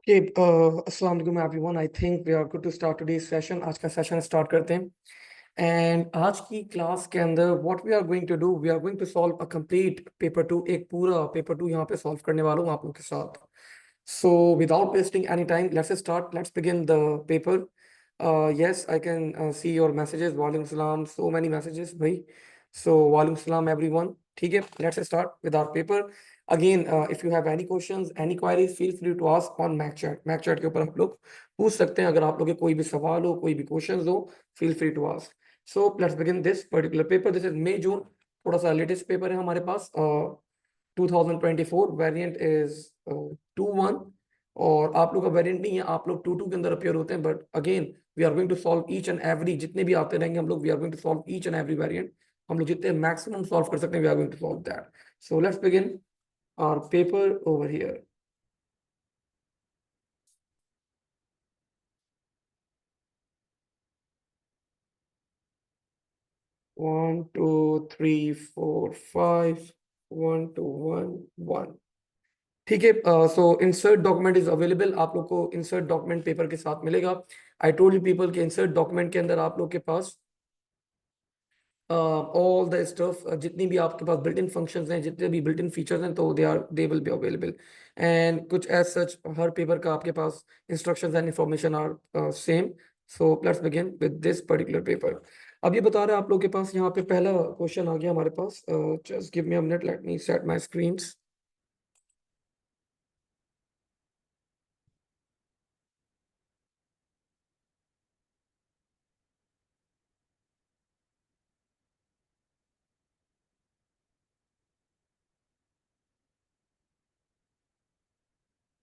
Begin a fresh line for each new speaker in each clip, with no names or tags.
Okay अस्सलाम वालेकुम everyone. I think we are good to start today's session. आज का सेशन स्टार्ट करते हैं। एंड आज की क्लास के अंदर what we are going to do, we are going to solve a complete paper two. एक पूरा पेपर टू यहाँ पे सॉल्व करने वाला हूँ आप लोग के साथ। So without wasting any time let's start, let's begin the paper. yes, I can see your messages. वालेकुम सलाम, so many messages भाई। So वालेकुम सलाम everyone। ठीक है, let's start with our paper. Again, if you have any questions, any queries, feel free to ask on Mac chat. Mac chat के ऊपर आप लोग पूछ सकते हैं। अगर आप लोग के कोई भी सवाल हो, कोई भी क्वेश्चंस हो, feel free to ask. So let's begin this particular paper. This is May June, थोड़ा सा लेटेस्ट पेपर है हमारे पास। 2024 वेरिएंट इज 2-1। और आप लोग का वेरिएंट नहीं है, आप लोग 2-2 के अंदर अपियर होते हैं। But again we are going to solve each and every, जितने भी आते रहेंगे हम लोग, we are going to solve each and every variant. हम लोग जितने मैक्सिमम सॉल्व कर सकते हैं, we are going to solve that. So let's begin our paper over here. One, two, three, four, five. 1, 2, 1, 1। ठीक है। सो इंसर्ट डॉक्यूमेंट इज अवेलेबल। आप लोग को इंसर्ट डॉक्यूमेंट पेपर के साथ मिलेगा। आई टोल्ड यू पीपल के इंसर्ट डॉक्यूमेंट के अंदर आप लोग के पास ऑल द स्टफ, जितनी भी आपके पास बिल्ट इन फंक्शंस हैं, जितने भी बिल्ट इन फीचर्स हैं, तो they will be available. And कुछ एज सच हर पेपर का आपके पास instructions and information are same. So let's begin with this particular paper. अब ये बता रहे हैं आप लोग के पास, यहाँ पे पहला क्वेश्चन आ गया हमारे पास। Just give me a minute, let me set my screens.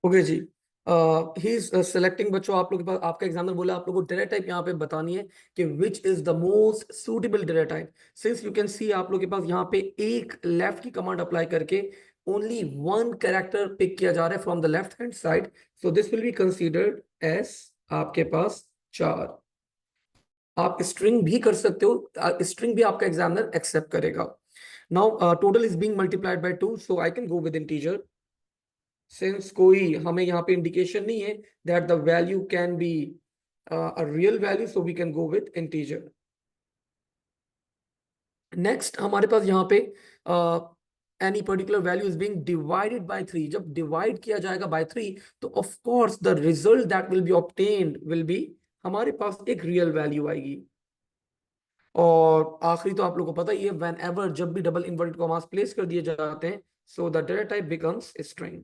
Okay जी। He is selecting. बच्चों आप लोग के पास, आपका एग्जामिनर बोला आप लोग को डेटा टाइप यहाँ पे बतानी है कि which is the most suitable data type. Since you can see आप लोग के पास यहाँ पे एक लेफ्ट की कमांड अप्लाई करके ओनली वन कैरेक्टर पिक किया जा रहा है from the left hand side. So this will be considered as आपके पास 4। आप स्ट्रिंग भी कर सकते हो, स्ट्रिंग भी आपका एग्जामिनर एक्सेप्ट करेगा। Now total is being multiplied by 2, so I can go with integer. Since कोई हमें यहाँ पे इंडिकेशन नहीं है that the value can be a real value, so we can go with integer. Next हमारे पास यहाँ पे any particular value is being divided by 3। जब डिवाइड किया जाएगा बाय 3, तो of course the result that will be obtained will be, हमारे पास एक रियल वैल्यू आएगी। और आखिरी तो आप लोगों को पता ही है, व्हेन एवर जब भी डबल इन्वर्टेड कॉमास प्लेस कर दिए जाते हैं, so the data type becomes string.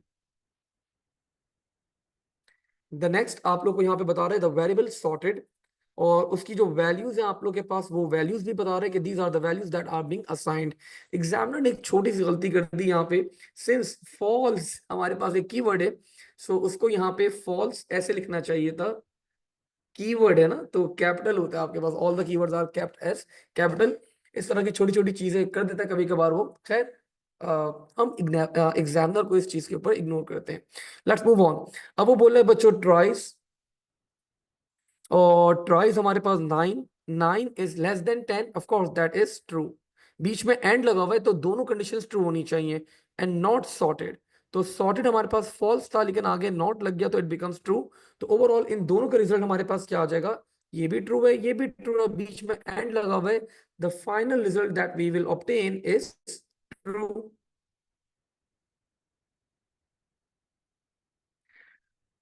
The next आप लोग को यहाँ पे बता रहे हैं द वेरिएबल सॉर्टेड, और उसकी जो वैल्यूज हैं आप लोग के पास, वो वैल्यूज भी बता रहे हैं कि these are the values that are being assigned. Examiner ने एक छोटी सी गलती कर दी यहाँ पे। सिंस फॉल्स हमारे पास एक कीवर्ड है, सो उसको यहाँ पे फॉल्स ऐसे लिखना चाहिए था। कीवर्ड है ना, तो कैपिटल होता है आपके पास, all the keywords are kept as capital. इस तरह की छोटी छोटी चीजें कर देता है कभी कभार वो। खैर, हम एग्जामिनर को इस चीज के ऊपर इग्नोर करते हैं। Let's move on. अब वो बोल रहे हैं बच्चों ट्राइस, और ट्राइस हमारे पास 9। 9 is less than 10, of course that is true. बीच में एंड लगा हुआ है, तो दोनों कंडीशंस ट्रू होनी चाहिए। एंड नॉट सॉर्टेड, तो सॉर्टेड हमारे पास फॉल्स था, लेकिन आगे नॉट लग गया तो इट बिकम्स ट्रू। तो ओवरऑल इन दोनों का रिजल्ट हमारे पास क्या आ जाएगा, ये भी ट्रू है, ये भी ट्रू है, बीच में एंड लगा हुआ है। The final result that we will obtain is true.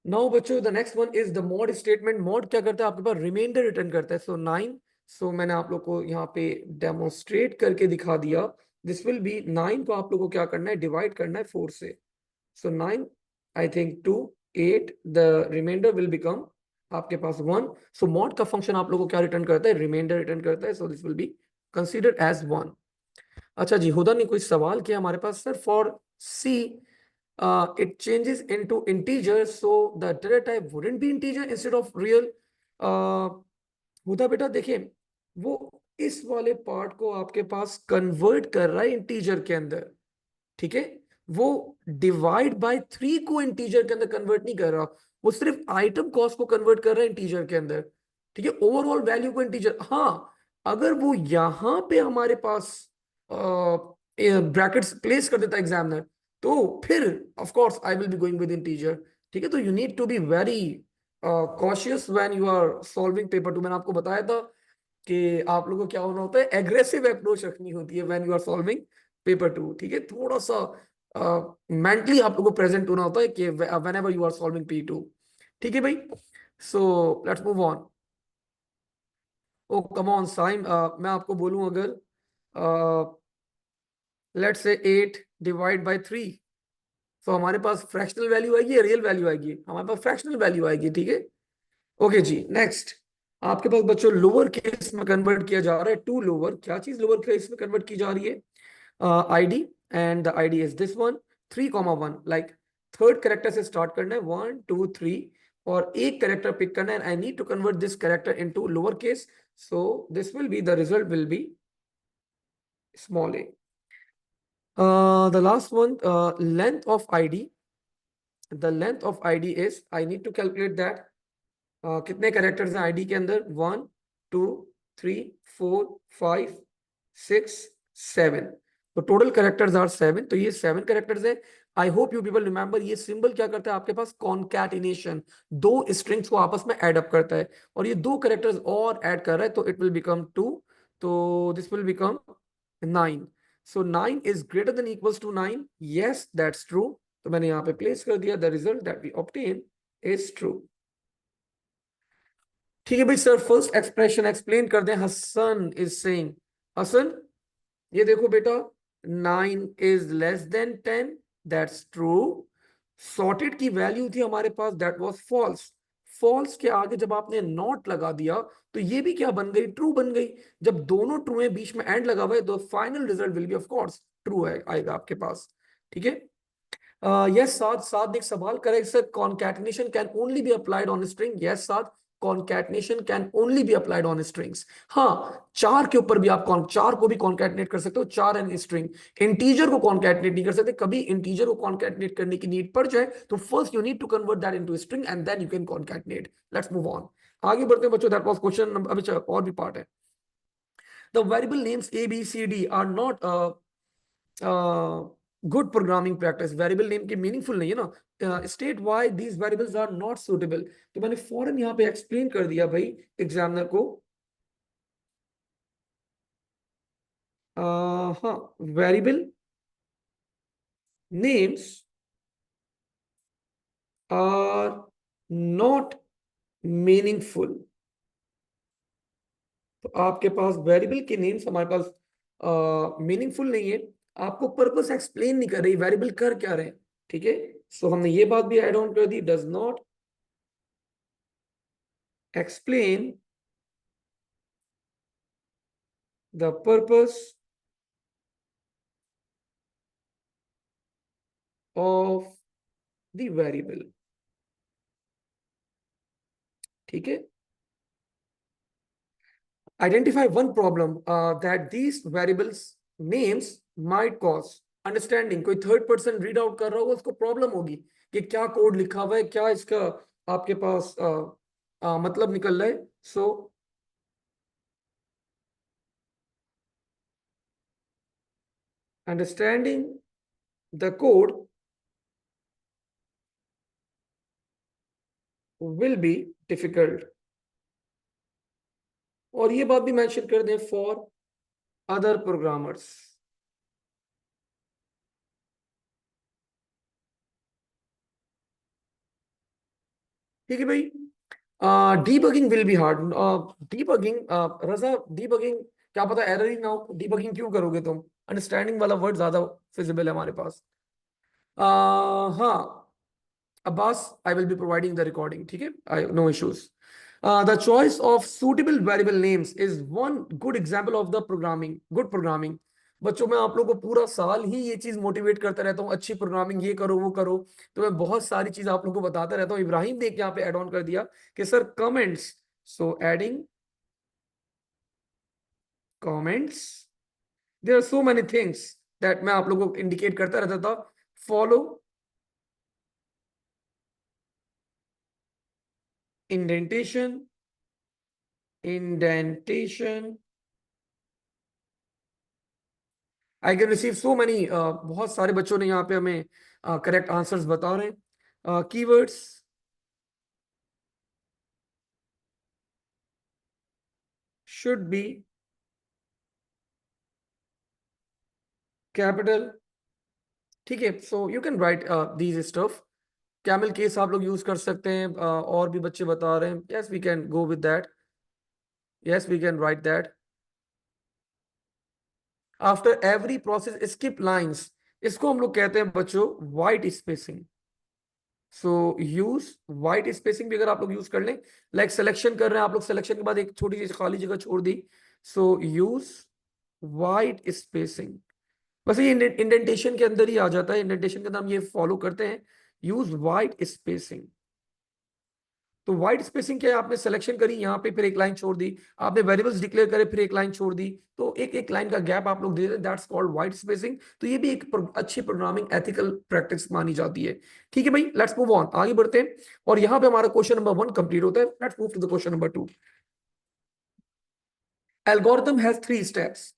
Now बच्चों the next one is the mod statement. Mod क्या करता है, आपके पास रिमाइंडर रिटर्न करता है। सो 9, सो मैंने आप लोग को यहाँ पे डेमोन्स्ट्रेट करके दिखा दिया। दिस विल बी 9 को आप लोग को क्या करना है, डिवाइड करना है 4 से। So 9 I think 2 8, the remainder will become आपके पास 1। सो मॉड का फंक्शन आप लोग को क्या रिटर्न करता है, रिमाइंडर रिटर्न करता है। So this will be considered as 1। अच्छा जी, हुदा ने कोई सवाल किया हमारे पास, sir for C it changes into integer, so the data type wouldn't be integer instead of real। हुदा बेटा देखिए, वो इस वाले पार्ट को आपके पास कन्वर्ट कर रहा है इंटीजर के अंदर। ठीक है, वो डिवाइड बाय 3 को इंटीजर के अंदर कन्वर्ट नहीं कर रहा, वो सिर्फ आइटम कॉस्ट को कन्वर्ट कर रहा है इंटीजर के अंदर। ठीक है, ओवरऑल वैल्यू को इंटीजर। हाँ, अगर वो यहां पे हमारे पास ब्रैकेट्स प्लेस कर देता एग्जामिनर, तो फिर of course I will be going with integer. ठीक है, तो you need to be very cautious when you are solving paper 2। मैंने आपको बताया था कि आप लोगों को क्या होना होता है, एग्रेसिव अप्रोच रखनी होती है when you are solving paper 2। ठीक है, थोड़ा सा मेंटली आप लोगों को प्रेजेंट होना होता है कि whenever you are solving P2। ठीक है भाई, so let's move on. Oh come on Saim, मैं आपको बोलूं अगर लेट्स से 8 डिवाइड बाय 3, तो हमारे पास फ्रैक्शनल वैल्यू आएगी या रियल वैल्यू आएगी? हमारे पास फ्रैक्शनल वैल्यू आएगी। ठीक है, ओके जी, नेक्स्ट। आपके पास बच्चों लोअर केस में कन्वर्ट किया जा रहा है टू लोअर। क्या चीज लोअर केस में कन्वर्ट की जा रही है? ID, and the ID is this one, 3,1। Like third character से स्टार्ट करना है, 1 2 3, और एक कैरेक्टर पिक करना है। I need to convert this character into lower case, so this will be, the result will be small a. The last one, length of ID. The length of ID is, I need to calculate that. कितने characters हैं ID के अंदर? 1 2 3 4 5 6 7। तो total characters are 7, तो ये 7 characters है। I hope you people remember, ये symbol क्या करता है आपके पास? कॉन्कैटिनेशन, दो स्ट्रिंग्स को आपस में ऐड अप करता है, और ये दो कैरेक्टर्स और ऐड कर रहा है, तो इट विल बिकम 2, तो this will become 9। So 9 is greater than equals to 9, yes that's true. तो मैंने यहाँ पे प्लेस कर दिया, the result that we obtain is true. ठीक है भाई सर, फर्स्ट एक्सप्रेशन एक्सप्लेन कर दें। हसन इज सेइंग, हसन ये देखो बेटा, 9 is less than 10, that's true. Sorted की वैल्यू थी हमारे पास, दैट वाज फॉल्स। फॉल्स के आगे जब आपने नॉट लगा दिया, तो ये भी क्या बन गई? ट्रू बन गई। जब दोनों ट्रू है, बीच में एंड लगा हुआ है, तो final result will B of course true आएगा आपके पास। ठीक है, यस साथ साथ एक सवाल correct sir, concatenation can only be applied on string. Yes साथ, concatenation can only be applied on strings. हाँ, चार के ऊपर भी आप चार को भी कॉन्कैटिनेट कर सकते हो, चार एंड स्ट्रिंग। इंटीजर को कॉन्कैटिनेट नहीं कर सकते। कभी इंटीजर को कॉन्कैटिनेट करने की नीड पड़ जाए, तो first you need to convert that into string and then you can concatenate. Let's move on, आगे बढ़ते हैं बच्चों। दैट वाज क्वेश्चन नंबर, अभी और भी पार्ट है। The variable names A B C D are not good programming practice. Variable name की meaningful नहीं है ना। State why these variables are not suitable. तो मैंने फौरन यहाँ पे एक्सप्लेन कर दिया भाई एग्जामिनर को। हाँ, variable names are not meaningful. तो आपके पास वेरिएबल के नेम्स हमारे पास मीनिंगफुल नहीं है। आपको पर्पस एक्सप्लेन नहीं कर रही वेरिएबल कर क्या रहे हैं। ठीक है, सो हमने ये बात भी ऐड ऑन कर दी, does not explain the purpose of the variable। ठीक है, identify one problem that these variables names might cause understanding। कोई थर्ड पर्सन रीड आउट कर रहा होगा, उसको प्रॉब्लम होगी कि क्या कोड लिखा हुआ है, क्या इसका आपके पास मतलब निकल रहा है। So understanding the code will be difficult. और ये बात भी मेंशन कर दें, फॉर अदर प्रोग्रामर्स। ठीक है भाई, debugging will be hard. Debugging, Raza, debugging क्या पता एरर ही ना हो। डीबगिंग क्यों करोगे तुम? अंडरस्टैंडिंग वाला वर्ड ज्यादा फिजिबल है हमारे पास। हाँ अब्बास, आई will be providing the recording. ठीक है, I know issues. The choice of suitable variable names is one good example of the programming, good programming. बच्चों, मैं आप लोगों को पूरा साल ही ये चीज मोटिवेट करता रहता हूँ, अच्छी प्रोग्रामिंग ये करो वो करो। तो मैं बहुत सारी चीज आप लोगों को बताता रहता हूँ। इब्राहिम देख यहाँ पे एड ऑन कर दिया कि sir comments, so adding comments, there are so many things that मैं आप लोगों को इंडिकेट करता रहता था। Follow indentation, indentation, I can receive so many, बहुत सारे बच्चों ने यहाँ पे हमें करेक्ट आंसर्स बता रहे हैं। keywords should be capital. ठीक है, so you can write these stuff. Camel case आप लोग यूज कर सकते हैं, और भी बच्चे बता रहे हैं. Yes we can go with that. Yes we can write that. After every process skip lines, इसको हम लोग कहते हैं बच्चों white spacing. So use white spacing भी अगर आप लोग यूज कर लें, लाइक सिलेक्शन कर रहे हैं आप लोग, सिलेक्शन के बाद एक छोटी सी खाली जगह छोड़ दी, सो यूज वाइट स्पेसिंग. बस ये इंडेंटेशन के अंदर ही आ जाता है, इंडेंटेशन के अंदर हम ये फॉलो करते हैं, यूज वाइट स्पेसिंग. तो वाइट स्पेसिंग क्या है, आपने सिलेक्शन करी यहाँ पे, फिर एक लाइन छोड़ दी, आपने वेरिएबल्स डिक्लेयर करे, फिर एक लाइन छोड़ दी, तो एक एक लाइन का गैप आप लोग दे रहे हैं, दैट्स कॉल्ड वाइट स्पेसिंग. तो ये भी एक अच्छी प्रोग्रामिंग एथिकल प्रैक्टिस मानी जाती है. ठीक है भाई, लेट्स मूव ऑन, आगे बढ़ते हैं. और यहाँ पे हमारा क्वेश्चन नंबर 1 कंप्लीट होता है. Let's move to the question number 2. Algorithm has 3 steps.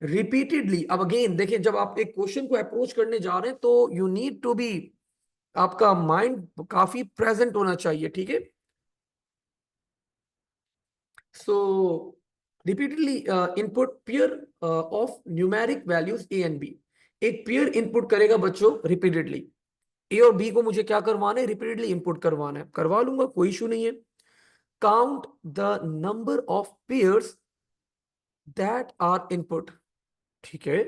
Repeatedly, अब अगेन देखिए, जब आप एक क्वेश्चन को अप्रोच करने जा रहे हैं तो यू नीड टू बी, आपका माइंड काफी प्रेजेंट होना चाहिए. ठीक है, so repeatedly input pair of numeric values a and b. एक पेयर इनपुट करेगा बच्चों रिपीटेडली. ए और बी को मुझे क्या करवाना है, रिपीटेडली इनपुट करवाना है, करवा लूंगा, कोई इशू नहीं है. Count the number of pairs that are input. ठीक है,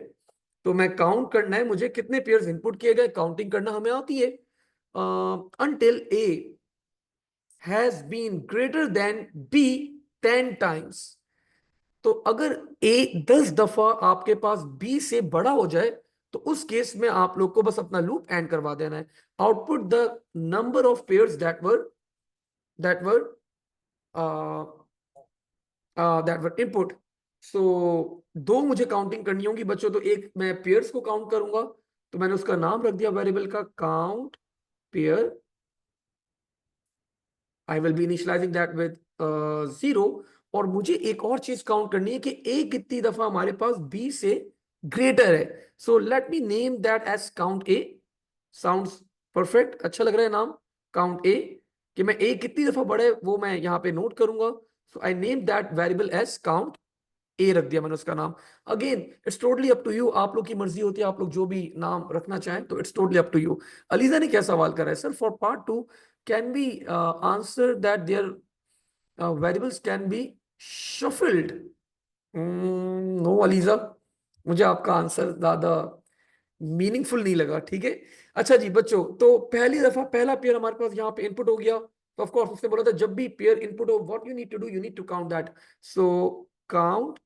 तो मैं काउंट करना है मुझे, कितने पेयर्स इनपुट किए गए, काउंटिंग करना हमें आती है. until a has been greater than b 10 times. तो अगर ए 10 दफा आपके पास बी से बड़ा हो जाए, तो उस केस में आप लोग को बस अपना लूप एंड करवा देना है. Output the number of pairs that were input. So दो मुझे काउंटिंग करनी होगी बच्चों, तो एक मैं पेयर्स को काउंट करूंगा, तो मैंने उसका नाम रख दिया वेरिएबल का count pair. I will B initialising that with 0. और मुझे एक और चीज काउंट करनी है कि ए कितनी दफा हमारे पास बी से ग्रेटर है. So let me name that as count A. Sounds perfect, अच्छा लग रहा है नाम, काउंट ए. कि मैं ए कितनी दफा बड़ा है वो मैं यहाँ पे नोट करूंगा. So I name that variable as count A, रख दिया मैंने उसका नाम. Again it's totally up to you, आप लोग की मर्जी होती है, आप लोग जो भी नाम रखना चाहें, तो it's totally up to you. Aliza ने क्या सवाल करा है, sir for part 2 can be answer that there variables can be shuffled. No Aliza, मुझे आपका आंसर ज्यादा मीनिंगफुल नहीं लगा. ठीक है, अच्छा जी बच्चों, तो पहली दफा पहला पेयर हमारे पास यहाँ पे इनपुट हो गया, तो ऑफ कोर्स उसने बोला था जब भी पेयर इनपुट हो, what you need to do, you need to count that. So count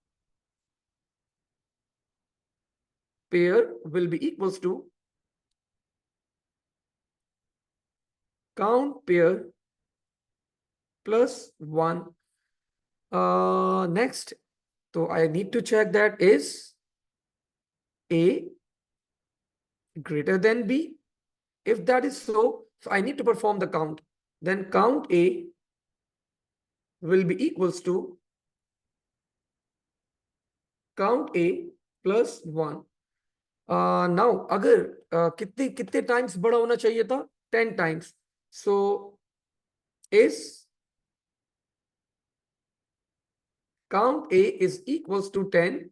pair will be equals to count pair plus 1. Next, तो I need to check that is A greater than B. If that is so, I need to perform the count. Then count A will be equals to count A plus 1. Now अगर कितने कितने times बड़ा होना चाहिए था, 10 times. So is count A is equals to 10.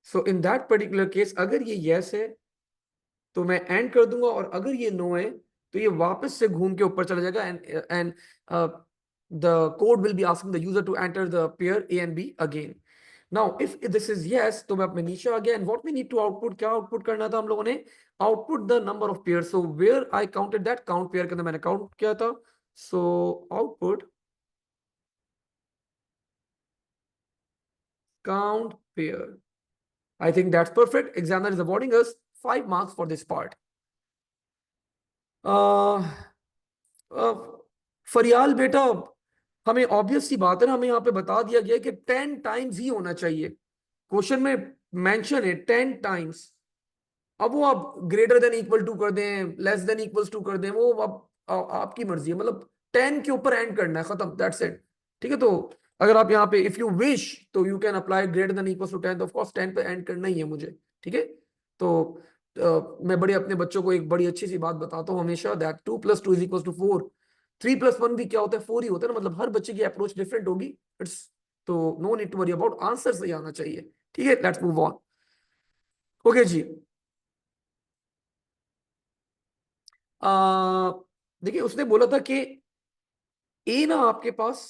So in that particular case, अगर ये yes है तो मैं एंड कर दूंगा, और अगर ये नो है तो ये वापस से घूम के ऊपर चला जाएगा, and the code will be asking the user to enter the pair A and B again. Now if this is yes, तो मैं अपने नीचे आ गया, and what we need to output, क्या आउटपुट करना था हम लोगों ने, output the number of pairs. So where I counted that, count pair के अंदर मैंने काउंट किया था. So output count pair. I think that's perfect. Examiner is awarding us 5 marks for this part. फरियाल बेटा, हमें ऑब्वियस सी बात है ना, हमें यहाँ पे बता दिया गया है कि 10 टाइम्स ही होना चाहिए. क्वेश्चन में मेंशन है 10 टाइम्स. अब वो आप ग्रेटर देन इक्वल टू कर दें, लेस देन इक्वल्स टू कर दें, वो अब आपकी मर्जी है. मतलब 10 के ऊपर एंड करना है, खत्म, दैट्स इट. ठीक है, तो अगर आप यहाँ पे इफ यू विश तो you can apply greater than equals to 10, तो ऑफ कोर्स 10 पे एंड करना ही है मुझे. ठीक है, तो मैं बड़े अपने बच्चों को एक बड़ी अच्छी सी बात बताता हूँ हमेशा, दैट 2 + 2 = 4। 3 + 1 भी क्या होता है, 4 ही होता है ना, मतलब हर बच्चे की अप्रोच डिफरेंट होगी। इट्स, तो no need to worry about, answer सही आना चाहिए। ठीक है, लेट्स मूव ऑन। ओके जी। आ, देखिए उसने बोला था कि ए ना आपके पास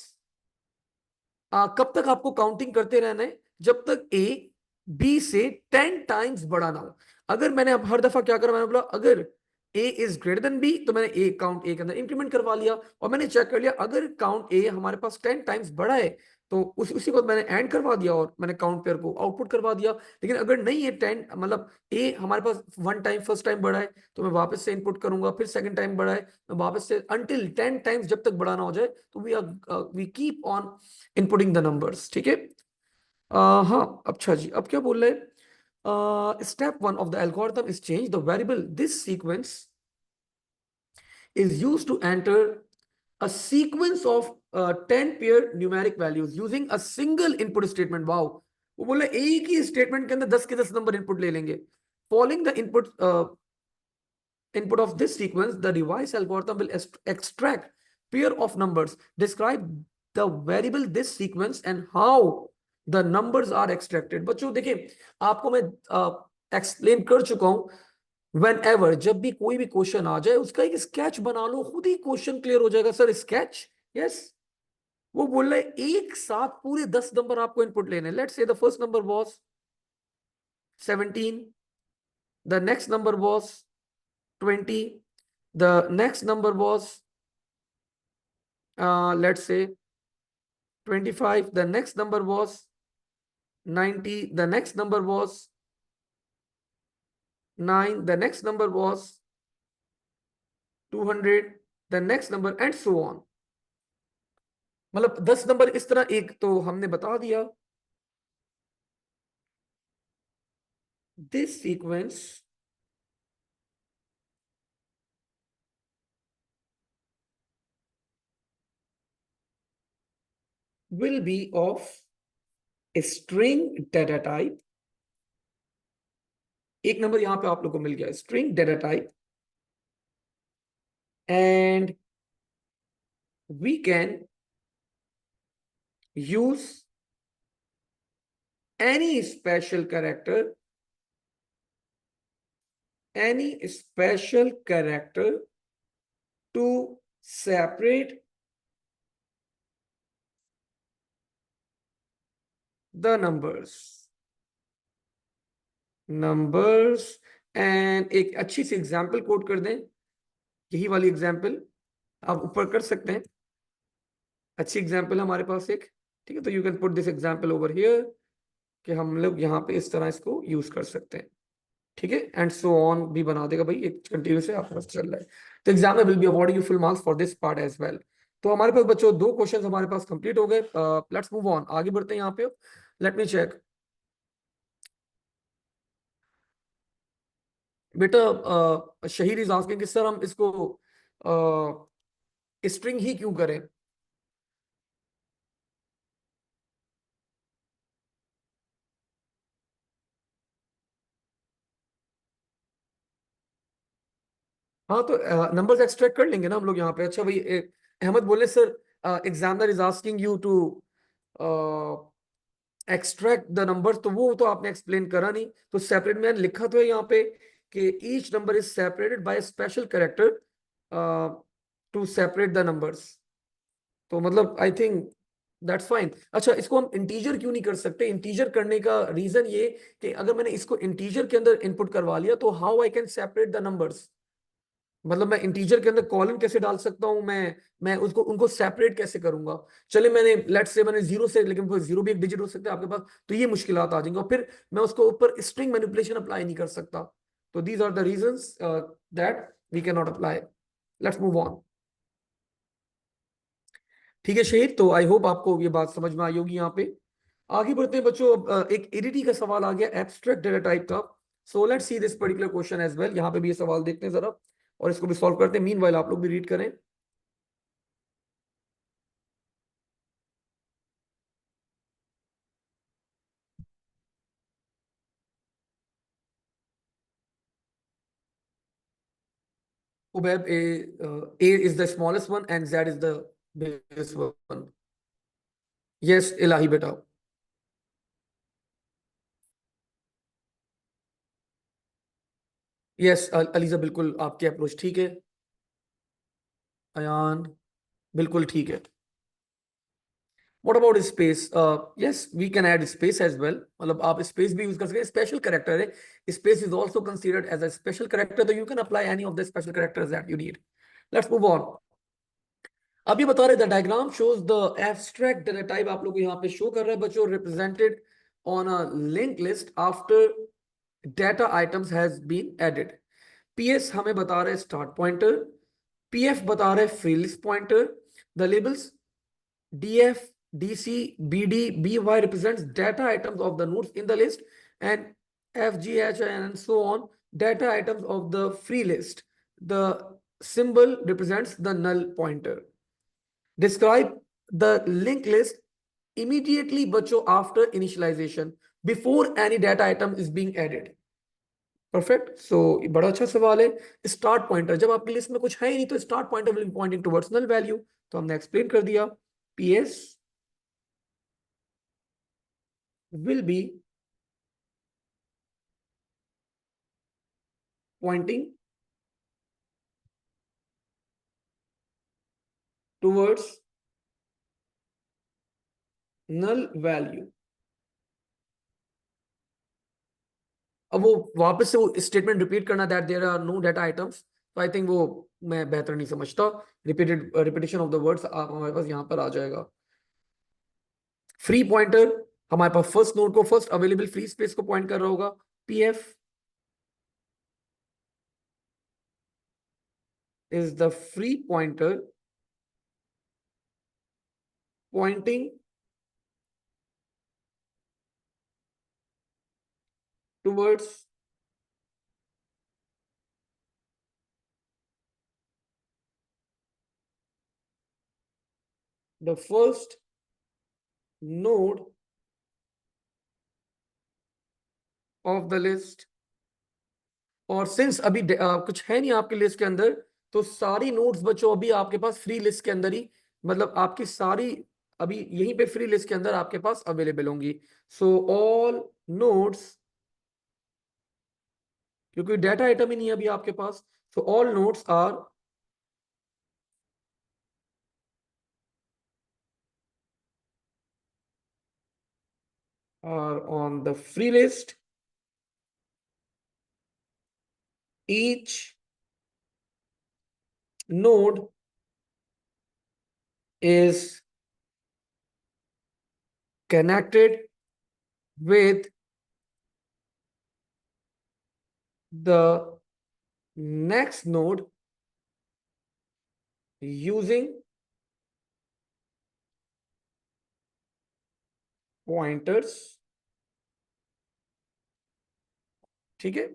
कब तक आपको काउंटिंग करते रहना है, जब तक ए बी से 10 टाइम्स बड़ा ना हो। अगर मैंने अब हर दफा क्या करा, मैंने बोला अगर ए इज ग्रेटर देन बी, तो मैंने ए काउंट ए के अंदर इंक्रीमेंट करवा लिया, और मैंने चेक कर लिया अगर काउंट ए हमारे पास 10 टाइम्स बड़ा है, तो उसी को मैंने ऐड करवा दिया और मैंने काउंट पेयर को आउटपुट करवा दिया। लेकिन अगर नहीं है 10, मतलब ए हमारे पास 1 टाइम फर्स्ट टाइम बड़ा है, तो मैं वापस से इनपुट करूंगा, फिर सेकंड टाइम बड़ा है मैं वापस से, अंटिल 10 टाइम्स जब तक बड़ा ना हो जाए, तो we keep on inputting the numbers. ठीक है। हाँ अच्छा जी, अब क्या बोल रहे हैं, step 1 of the algorithm is change the variable this sequence is used to enter a sequence of 10 pair numeric values using a single input statement। wow, वो बोले एक ही स्टेटमेंट के अंदर 10 के 10 नंबर इनपुट ले लेंगे। Following the input of this sequence, the device algorithm will extract pair of numbers, describe the variable this sequence and how the numbers are extracted। बच्चों देखिए, आपको मैं एक्सप्लेन कर चुका हूं, वेन एवर जब भी कोई भी क्वेश्चन आ जाए उसका एक स्केच बना लो, खुद ही क्वेश्चन क्लियर हो जाएगा। Sir sketch, yes. वो बोल रहे एक साथ पूरे 10 नंबर आपको इनपुट लेने। Let's say the first number was 17, the next number was 20, the next number was let's say 25, the next number was 90, the next number was 9, the next number was 200, the next number and so on। मतलब 10 number इस तरह, एक तो हमने बता दिया, this sequence will be of string data type। एक number यहां पे आप लोगों को मिल गया, string data type, and we can use any special character, any special character to separate the numbers। And एक अच्छी सी एग्जांपल कोट कर दें, यही वाली एग्जांपल आप ऊपर कर सकते हैं। अच्छी एग्जांपल है हमारे पास एक, ठीक है, तो you can put this example over here, कि हम लोग यहाँ पे इस तरह इसको यूज कर सकते हैं। ठीक है, एंड सो ऑन भी बना देगा भाई, एक कंटिन्यूस है आपके पास चल रहा है। तो exam will be awarding you full marks for this part as well. तो हमारे पास बच्चों 2 क्वेश्चन हमारे पास कंप्लीट हो गए। लेट्स मूव ऑन, आगे बढ़ते हैं यहाँ पे। लेट मी चेक बेटा, शहीद इज आस्किंग कि सर हम इसको स्ट्रिंग ही क्यों करें। हाँ तो नंबर्स एक्सट्रैक्ट कर लेंगे ना हम लोग यहाँ पे। अच्छा भाई, अहमद बोले sir examiner is asking you to extract the numbers, तो वो तो आपने एक्सप्लेन करा नहीं। तो सेपरेट में लिखा तो है यहाँ पे कि each number is separated by special character to separate the numbers. तो मतलब आई थिंक दैट्स फाइन। अच्छा, इसको हम इंटीजर क्यों नहीं कर सकते? इंटीजर करने का रीजन ये कि अगर मैंने इसको इंटीजर के अंदर इनपुट करवा लिया, तो how I can separate the numbers. मतलब मैं इंटीजर के अंदर कॉलन कैसे डाल सकता हूं, मैं उसको उनको सेपरेट कैसे करूंगा। चले मैंने लेट्स से मैंने जीरो से, लेकिन जीरो भी एक डिजिट हो सकता है आपके पास, तो ये मुश्किलात आ जाएंगे, और फिर मैं उसको ऊपर स्ट्रिंग मैनिपुलेशन अप्लाई नहीं कर सकता। तो these are the reasons that we cannot apply. Let's move on. ठीक है शहीद, तो आई होप आपको ये बात समझ में आई होगी यहाँ पे। आगे बढ़ते हैं बच्चों। एक एडीटी का सवाल आ गया, एब्स्ट्रैक्ट डेटा टाइप का। So let's see this particular question as well. यहाँ पे भी ये सवाल देखते हैं जरा, और इसको भी सॉल्व करते हैं। मीनवाइल आप लोग भी रीड करें। Ubeb, A is the smallest one and Z is the biggest one. Yes, Ilahi beta. Yes, ELISA बिल्कुल आपकी अप्रोच ठीक है. अयान बिल्कुल ठीक है. What about space? Yes, we can add space as well. मतलब आप space भी use कर सकते हैं. Special character है. Space is also considered as a special character, so you can apply any of the special characters that you need. Let's move on. अभी बता रहे the diagram shows the abstract data type आप लोग को यहाँ पे show कर रहा है बच्चों represented on a link list after data items has been added. PS हमें बता रहे स्टार्ट पॉइंटर, पीएफ बता रहे free list pointer, the labels DF DC BD BY represents data items of the nodes in the list and FGH and so on data items of the free list. The symbol represents the null pointer. Describe the linked list immediately बच्चों after initialization before any data item is being added. Perfect. So बड़ा अच्छा सवाल है. Start pointer जब आपकी list में कुछ है ही नहीं तो start pointer will be pointing towards null value. तो हमने एक्सप्लेन कर दिया. PS will be pointing towards null value. अब वो वापस से वो स्टेटमेंट रिपीट करना that there are no data items, तो आई थिंक वो मैं बेहतर नहीं समझता. रिपीटेशन ऑफ द वर्ड्स हमारे पास यहाँ पर आ जाएगा. फ्री पॉइंटर हमारे पास फर्स्ट नोड को फर्स्ट अवेलेबल फ्री स्पेस को पॉइंट कर रहा होगा. PF is the free pointer pointing towards the first node of the list. और सिंस अभी कुछ है नहीं आपके लिस्ट के अंदर तो सारी नोड्स बच्चों अभी आपके पास फ्री लिस्ट के अंदर ही, मतलब आपकी सारी अभी यहीं पे फ्री लिस्ट के अंदर आपके पास अवेलेबल होंगी. सो ऑल नोड्स, क्योंकि डाटा आइटम ही नहीं है अभी आपके पास, so all nodes are on the free list. Each node is connected with the next node using pointers. ठीक है.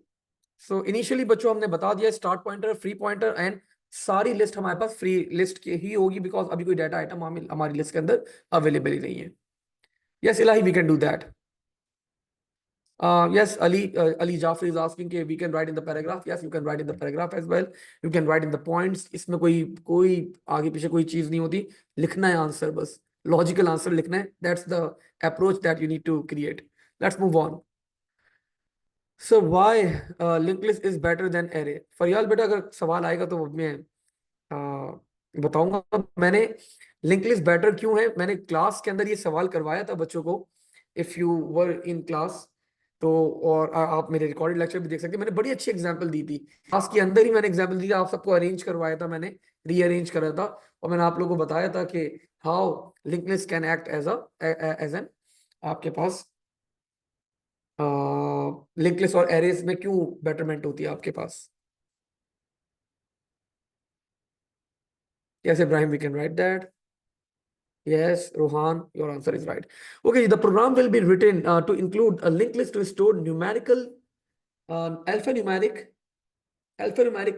सो इनिशियली बच्चों हमने बता दिया start pointer, free pointer and सारी लिस्ट हमारे पास फ्री लिस्ट की ही होगी बिकॉज अभी कोई डाटा आइटम हमारी लिस्ट के अंदर अवेलेबल ही नहीं है. Yes Ilahi we can do that. Yes, Ali Jafri is asking कि we can write in the paragraph. Yes, you can write in the paragraph as well. You can write in the points. इसमें कोई कोई आगे पीछे कोई चीज नहीं होती. लिखना है आंसर, बस लॉजिकल आंसर लिखना है. That's the approach that you need to create. Let's move on. So why linked list is better than array? फरियाल बेटा अगर सवाल आएगा तो मैं बताऊंगा. मैंने लिंक लिस्ट बेटर क्यों है, मैंने क्लास के अंदर ये सवाल करवाया था बच्चों को. If you were in class तो, और आप मेरे रिकॉर्डेड लेक्चर भी देख सकते हैं. मैंने बड़ी अच्छी एग्जांपल दी थी क्लास के अंदर ही. मैंने एग्जांपल दी थी, आप सबको अरेंज करवाया था, मैंने रीअरेंज करा था और मैंने आप लोगों को बताया था कि how link list can act as an आपके पास लिंक लिस्ट और एरेज में क्यों बेटरमेंट होती है आपके पास. Yes, Ibrahim, we can write that. Yes, Rohan, your answer is right. Okay, the program will be written to include a linked list to store numerical, alphanumeric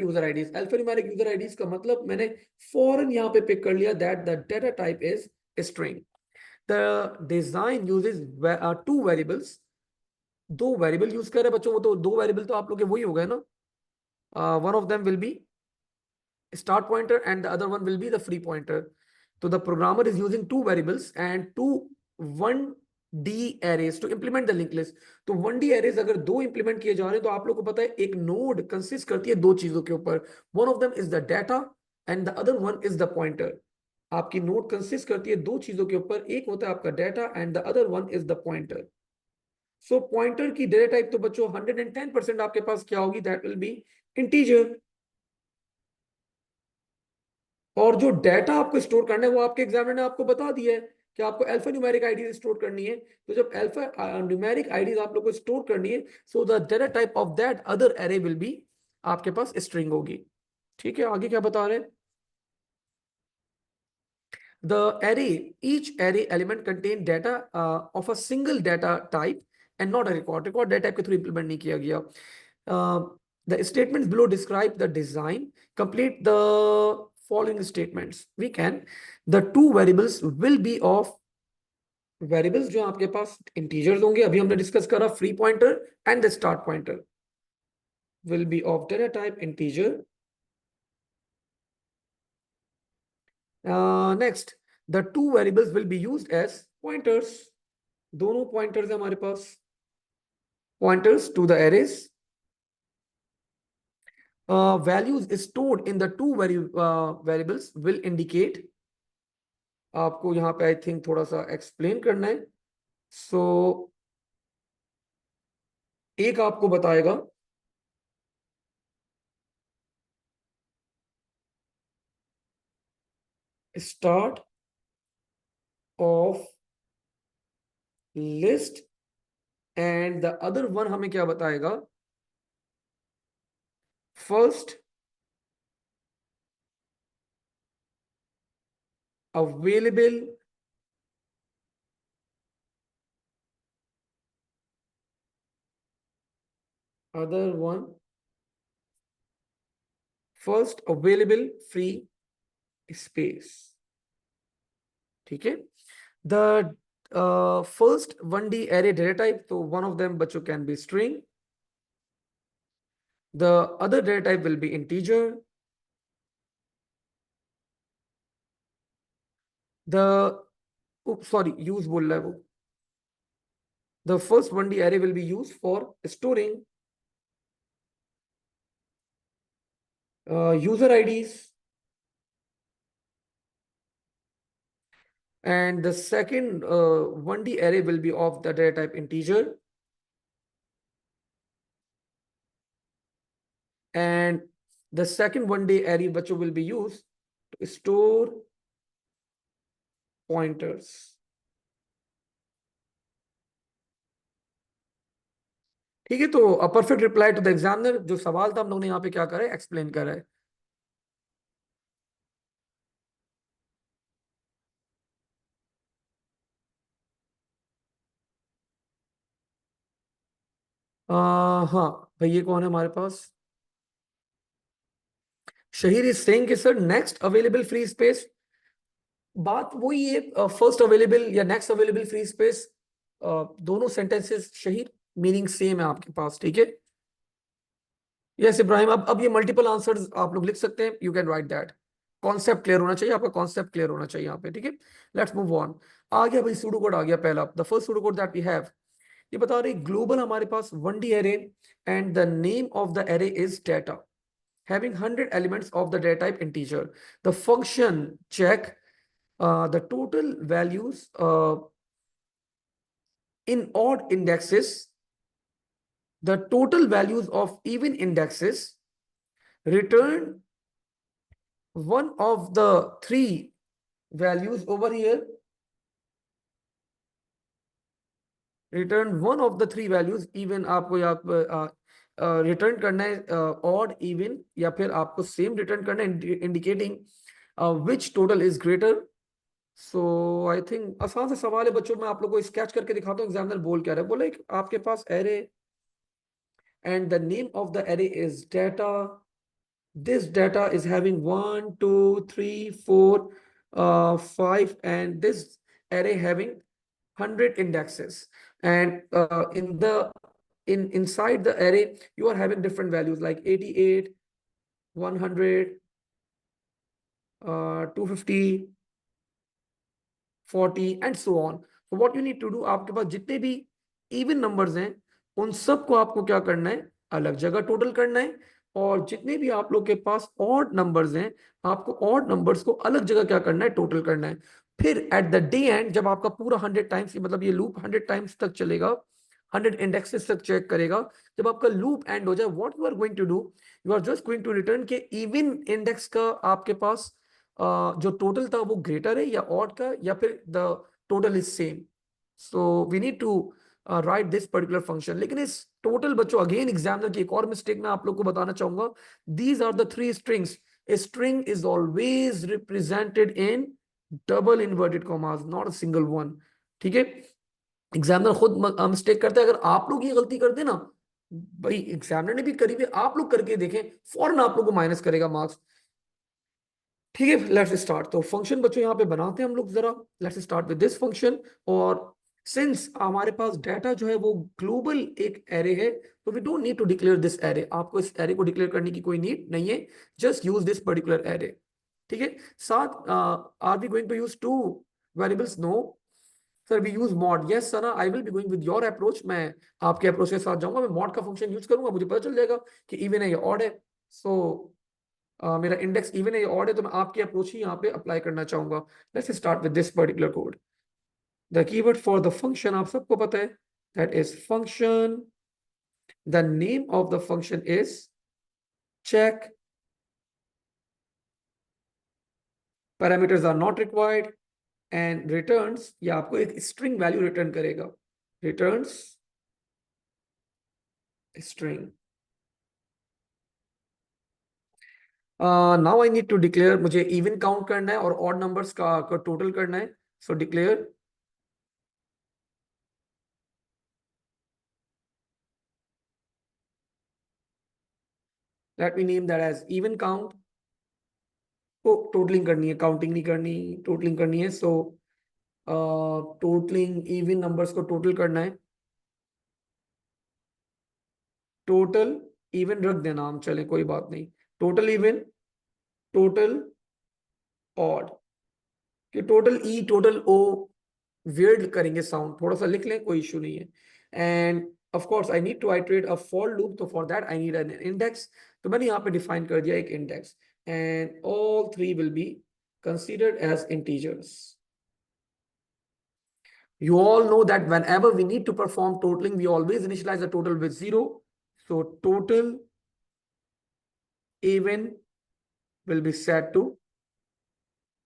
user IDs. Alphanumeric user IDs का मतलब मैंने फौरन यहाँ पे pick कर लिया that the data type is string. The design uses two variables. दो variable use कर रहे हैं बच्चों, वो तो दो वेरिएबल तो आप लोग के वही हो गए ना. One of them will be start pointer and the other one will be the free pointer. So the programmer is using two variables and two 1D arrays to implement the linked list. तो 1D arrays अगर दो implement किए जा रहे हैं तो आप लोगों को पता है एक node consist करती है दो चीजों के ऊपर. One of them is the data and the other one is the pointer. आपकी node consist करती है दो चीजों के ऊपर, एक होता है आपका data and the other one is the pointer. So pointer की data type तो बच्चों 110% आपके पास क्या होगी, that will be integer. और जो डाटा आपको स्टोर करना है वो आपके एग्जामिनर ने आपको बता दिया है कि आपको अल्फा न्यूमेरिक आईडी स्टोर करनी है. तो जब अल्फा न्यूमेरिक आईडी आप लोग को स्टोर करनी है, so the data type of that other array will be आपके पास स्ट्रिंग होगी. ठीक है, आगे क्या बता रहे हैं. The array, each array element contain data of a single data type and not a record. Record data type के थ्रू implement नहीं किया गया. The statements below describe the design. Complete the following statements. We can. The two variables will be of variables जो आपके पास integers होंगे. अभी हमने discuss करा free pointer and the start pointer will be of data type integer. Next, the two variables will be used as pointers. दोनों pointers है हमारे पास, pointers to the arrays. Values stored in the two variables will indicate. आपको यहाँ पे I think थोड़ा सा explain करना है. सो एक आपको बताएगा start of list and the other one हमें क्या बताएगा, first available other one first available free space. ठीक है. The first 1D array data type, so one of them बच्चों can be string, the other data type will be integer. The sorry use बोल रहा है वो. The first 1D array will be used for storing user IDs, and the second 1D array will be of the data type integer, and the second 1D array बच्चों will be used to store pointers. ठीक है. तो a perfect reply to the examiner, जो सवाल था हम लोग ने यहाँ पे क्या करा है, एक्सप्लेन करा है. हाँ भाई, ये कौन है हमारे पास, शहीर इज सेइंग कि sir next available free space. बात वही है, फर्स्ट अवेलेबल या नेक्स्ट अवेलेबल फ्री स्पेस, दोनों सेंटेंसेस शहीर मीनिंग सेम है आपके पास. ठीक है. यस इब्राहिम, अब ये मल्टीपल आंसर्स आप लोग लिख सकते हैं, you can write that. Concept clear होना चाहिए, आपका कॉन्सेप्ट क्लियर होना चाहिए यहाँ पे. ठीक है. Let's move on. आ गया भाई सूडो कोड आ गया पहला. The first pseudo code that we have, ये बता रहे ग्लोबल हमारे पास 1D array and the name of the array is data having 100 elements of the data type integer. The function check the total values in odd indexes, the total values of even indexes, return one of the three values over here, return one of the three values. even आपको यहाँ return करना है odd even या फिर आपको same return करना है, indicating which total is greater. So I think आसान से सवाल है बच्चों. मैं आप लोगों को स्केच करके दिखाता हूँ एग्जामिनर बोल क्या रहा है. बोले आपके पास array and the name of the array is data. This data is having 1 2 3 4 5, and this array having 100 indexes, and inside the array you are having different values like 88, 100, 250, 40 and so on. So what you need to do, आपके पास जितने भी even numbers हैं उन सबको आपको क्या करना है, अलग जगह टोटल करना है। और जितने भी आप लोग के पास ऑड नंबर्स हैं, आपको ऑड नंबर्स को अलग जगह क्या करना है, टोटल करना है। फिर एट द डे एंड जब आपका पूरा 100 टाइम्स, मतलब ये लूप 100 टाइम्स तक चलेगा, 100 इंडेक्सेस तक चेक करेगा, जब आपका लूप एंड हो जाए, what you are going to do, you are just going to return के इवन इंडेक्स का आपके पास जो टोटल था वो ग्रेटर है या ऑड का, या फिर the total is same. So we need to write this particular function. लेकिन इस टोटल बच्चों, अगेन एग्जामिनर की एक और मिस्टेक मैं आप लोग को बताना चाहूंगा, these are the three strings. A string is always represented in double inverted commas, not a single one। ठीक है, एग्जामिनर खुद मिस्टेक करता है। अगर आप लोग ये गलती करते ना, भाई एग्जामिनर ने भी करी हुई, आप लोग करके देखें, फौरन आप लोग को माइनस करेगा मार्क्स। ठीक है, लेट्स स्टार्ट। तो फंक्शन बच्चों यहाँ पे बनाते हैं हम लोग जरा। Let's start with this function. और सिंस हमारे पास डाटा जो है वो ग्लोबल एक एरे है, तो we don't need to declare this array. आपको इस एरे को डिक्लेयर करने की कोई नीड नहीं है, just use this particular array. ठीक है, साथ are we going to use two variables? No sir, we use mod. Yes sir, I will be going with your approach. मैं आपके अप्रोच के साथ जाऊंगा, मैं मॉड का फंक्शन यूज करूंगा, मुझे पता चल जाएगा कि इवन है या ऑड है। सो मेरा इंडेक्स इवन है या ऑड है, तो मैं आपकी अप्रोच ही यहाँ पे अप्लाई करना चाहूंगा। Let's start with this particular code. The keyword for the function आप सबको पता है, that is function. The name of the function is check, parameters are not required, and returns, या आपको एक स्ट्रिंग वैल्यू रिटर्न करेगा, returns string. Now I need to declare, मुझे even count करना है और ऑड नंबर्स का टोटल करना है। So declare let me name that as even count. को टोटलिंग करनी है, काउंटिंग नहीं करनी, टोटलिंग करनी है। सो टोटलिंग इवन नंबर्स को टोटल करना है। टोटल इवन रख देना हम, चले कोई बात नहीं। टोटल इवन, टोटल ऑड, कि total E total O weird करेंगे साउंड, थोड़ा सा लिख लें, कोई इशू नहीं है। And of course I need to iterate a for loop, तो for that I need an index. तो मैंने यहाँ पे डिफाइन कर दिया एक index, and all three will be considered as integers. You all know that whenever we need to perform totaling, we always initialize the total with 0. So total even will be set to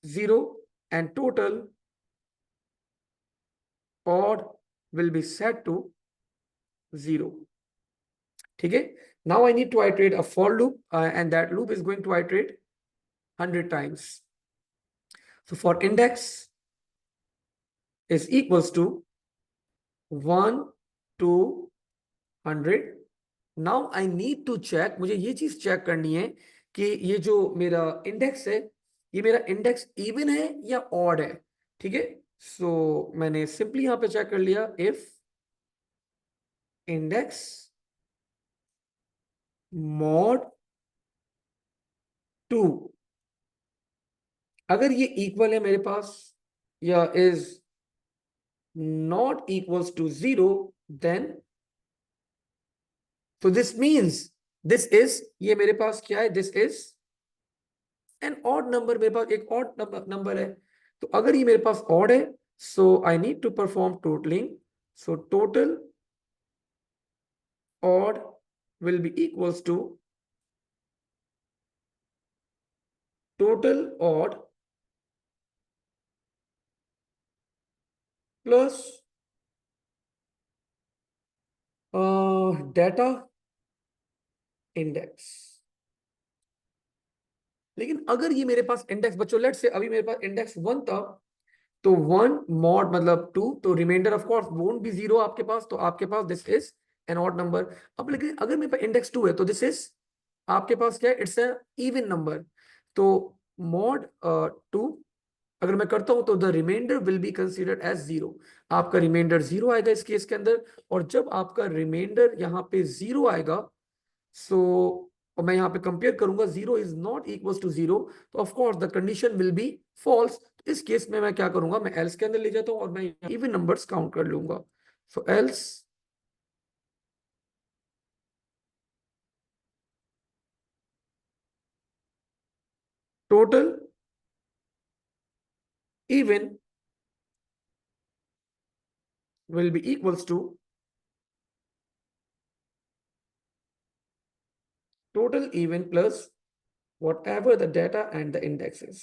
0 and total odd will be set to 0. Okay? Now I need to iterate a for loop, and that loop is going to iterate 100 times. So for index is equals to 1 to 100. Now I need to check, मुझे ये चीज check करनी है कि ये जो मेरा index है, ये मेरा इंडेक्स इवन है या ऑड है। ठीक है, सो मैंने सिंपली यहां पे चेक कर लिया, इफ इंडेक्स मॉड 2, अगर ये इक्वल है मेरे पास या is not equals to 0, then so this means this is, ये मेरे पास क्या है, this is an odd number, मेरे पास एक odd नंबर है। तो अगर ये मेरे पास odd है, so I need to perform totaling. So total odd will be equals to total odd plus data index। लेकिन अगर ये मेरे पास इंडेक्स बच्चों, लेट से अभी मेरे पास इंडेक्स 1 था, तो 1 मॉड मतलब 2, तो remainder of course won't be 0 आपके पास, तो आपके पास this is an odd number. अब लेकिन अगर मेरे पास इंडेक्स 2 है, तो दिस इज आपके पास क्या है, इट्स अ इवन नंबर। तो मॉड 2 अगर मैं करता हूं, तो the remainder will be considered as 0। आपका रिमाइंडर 0 आएगा इस केस के अंदर। और जब आपका रिमाइंडर यहाँ पे 0 आएगा, सो और मैं यहाँ पे कंपेयर करूंगा 0 इज नॉट इक्वल टू 0, तो of course the condition will be false. इस केस में मैं क्या करूंगा, मैं एल्स के अंदर ले जाता हूँ और मैं इवन नंबर्स काउंट कर लूंगा। सो else total even will be equals to total even plus whatever the data and the index is.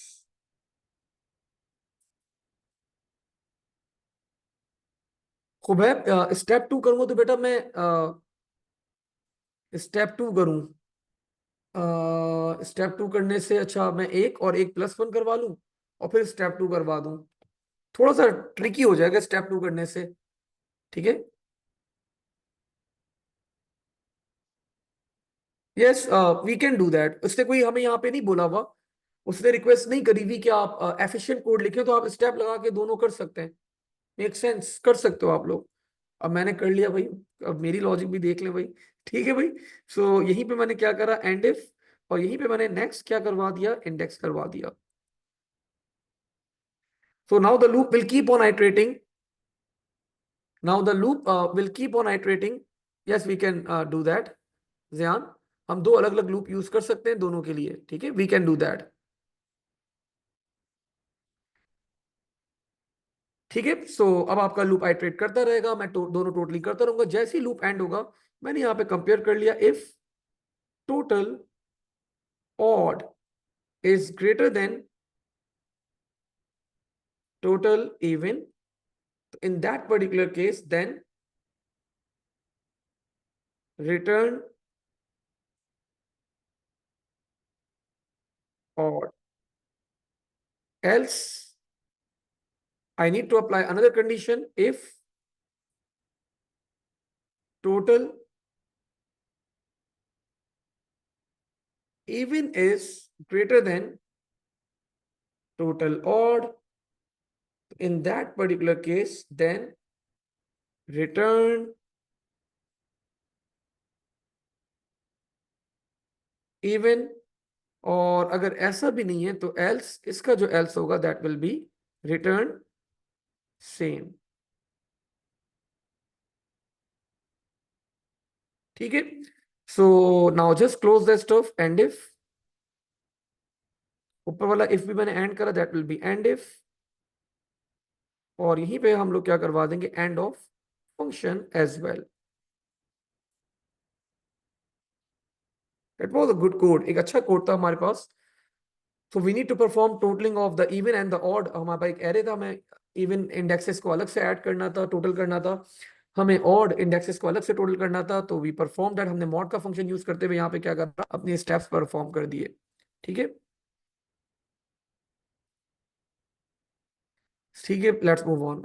खूब है। स्टेप 2 करूंगा तो बेटा मैं स्टेप 2 करूं, स्टेप 2 करने से अच्छा मैं एक और एक प्लस वन करवा लूं और फिर स्टेप 2 करवा दूं। थोड़ा सा ट्रिकी हो जाएगा स्टेप 2 करने से, ठीक है। Yes, we can do that. उसने कोई हमें यहाँ पे नहीं बोला हुआ, उसने रिक्वेस्ट नहीं करी हुई कि आप एफिशिएंट कोड लिखे, तो आप स्टेप लगा के दोनों कर सकते हैं। मेक सेंस, कर सकते हो आप लोग। अब मैंने कर लिया भाई, अब मेरी लॉजिक भी देख ले भाई, ठीक है भाई। सो यहीं पे मैंने क्या करा, एंड इफ, और यहीं पे मैंने नेक्स्ट क्या करवा दिया, इंडेक्स करवा दिया। So now the loop will keep on iterating, now the loop will keep on iterating. Yes we can do that ध्यान, हम दो अलग अलग लूप यूज कर सकते हैं दोनों के लिए, ठीक है, वी कैन डू दैट। ठीक है, सो अब आपका लूप आइटरेट करता रहेगा, मैं दोनों टोटली करता रहूंगा। जैसे ही लूप एंड होगा, मैंने यहाँ पे कंपेयर कर लिया, if total odd is greater than total even, in that particular case then return odd, else I need to apply another condition, if total even is greater than total odd, in that particular case then return even, और अगर ऐसा भी नहीं है तो else, इसका जो else होगा that will be return same, ठीक है। So now just close the stuff, end if, ऊपर वाला इफ भी मैंने एंड करा, that will be end if, और यहीं पे हम लोग क्या करवा देंगे, end of function as well. It was a good code, एक अच्छा कोड था हमारे पास। So we need to perform totalling of the even and the odd. हमारा एक एरे था, हमें इवन इंडेक्सेस को अलग से ऐड करना था, टोटल करना था, हमें ऑड इंडेक्सेस को अलग से टोटल करना था। तो वी परफॉर्म दैट, हमने मॉड का फंक्शन यूज करते हुए यहाँ पे क्या करना, अपने स्टेप्स परफॉर्म कर दिए, ठीक है। ठीक है, लेट्स मूव ऑन।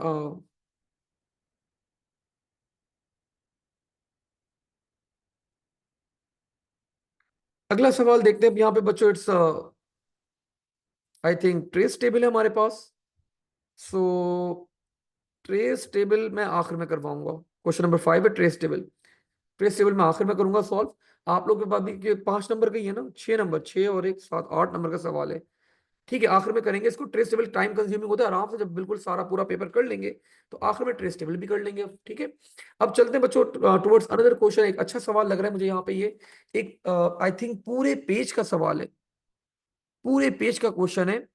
अगला सवाल देखते हैं यहाँ पे बच्चों, it's I think trace table है हमारे पास। सो ट्रेस टेबल मैं आखिर में करवाऊंगा, क्वेश्चन नंबर 5 है ट्रेस टेबल। ट्रेस टेबल मैं आखिर में करूंगा सॉल्व। आप लोग के पास भी 5 नंबर का ही है ना, 6 नंबर, 6 और एक 7, 8 नंबर का सवाल है, ठीक है। आखिर में करेंगे इसको। ट्रेस टेबल टाइम कंज्यूमिंग होता है, आराम से जब बिल्कुल सारा पूरा पेपर कर लेंगे तो आखिर में ट्रेस टेबल भी कर लेंगे, ठीक है। अब चलते हैं बच्चों टुवर्ड्स अनदर क्वेश्चन। एक अच्छा सवाल लग रहा है मुझे यहाँ पे, ये एक आई थिंक पूरे पेज का सवाल है, पूरे पेज का क्वेश्चन है,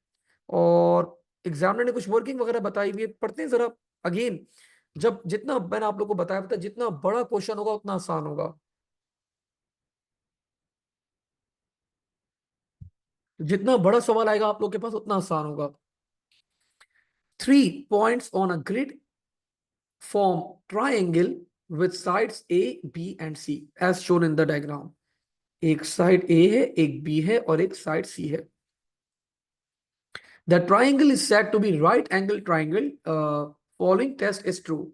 और एग्जामिनर ने कुछ वर्किंग वगैरह बताई हुई है, पढ़ते हैं जरा अगेन। जब जितना मैंने आप लोगों को बताया था, जितना बड़ा क्वेश्चन होगा उतना आसान होगा, जितना बड़ा सवाल आएगा आप लोग के पास उतना आसान होगा। 3 points on a grid form triangle with sides A, B and C as shown in the diagram. एक साइड A है, एक B है और एक साइड C है। The triangle is said to be right angle triangle. Following test is true,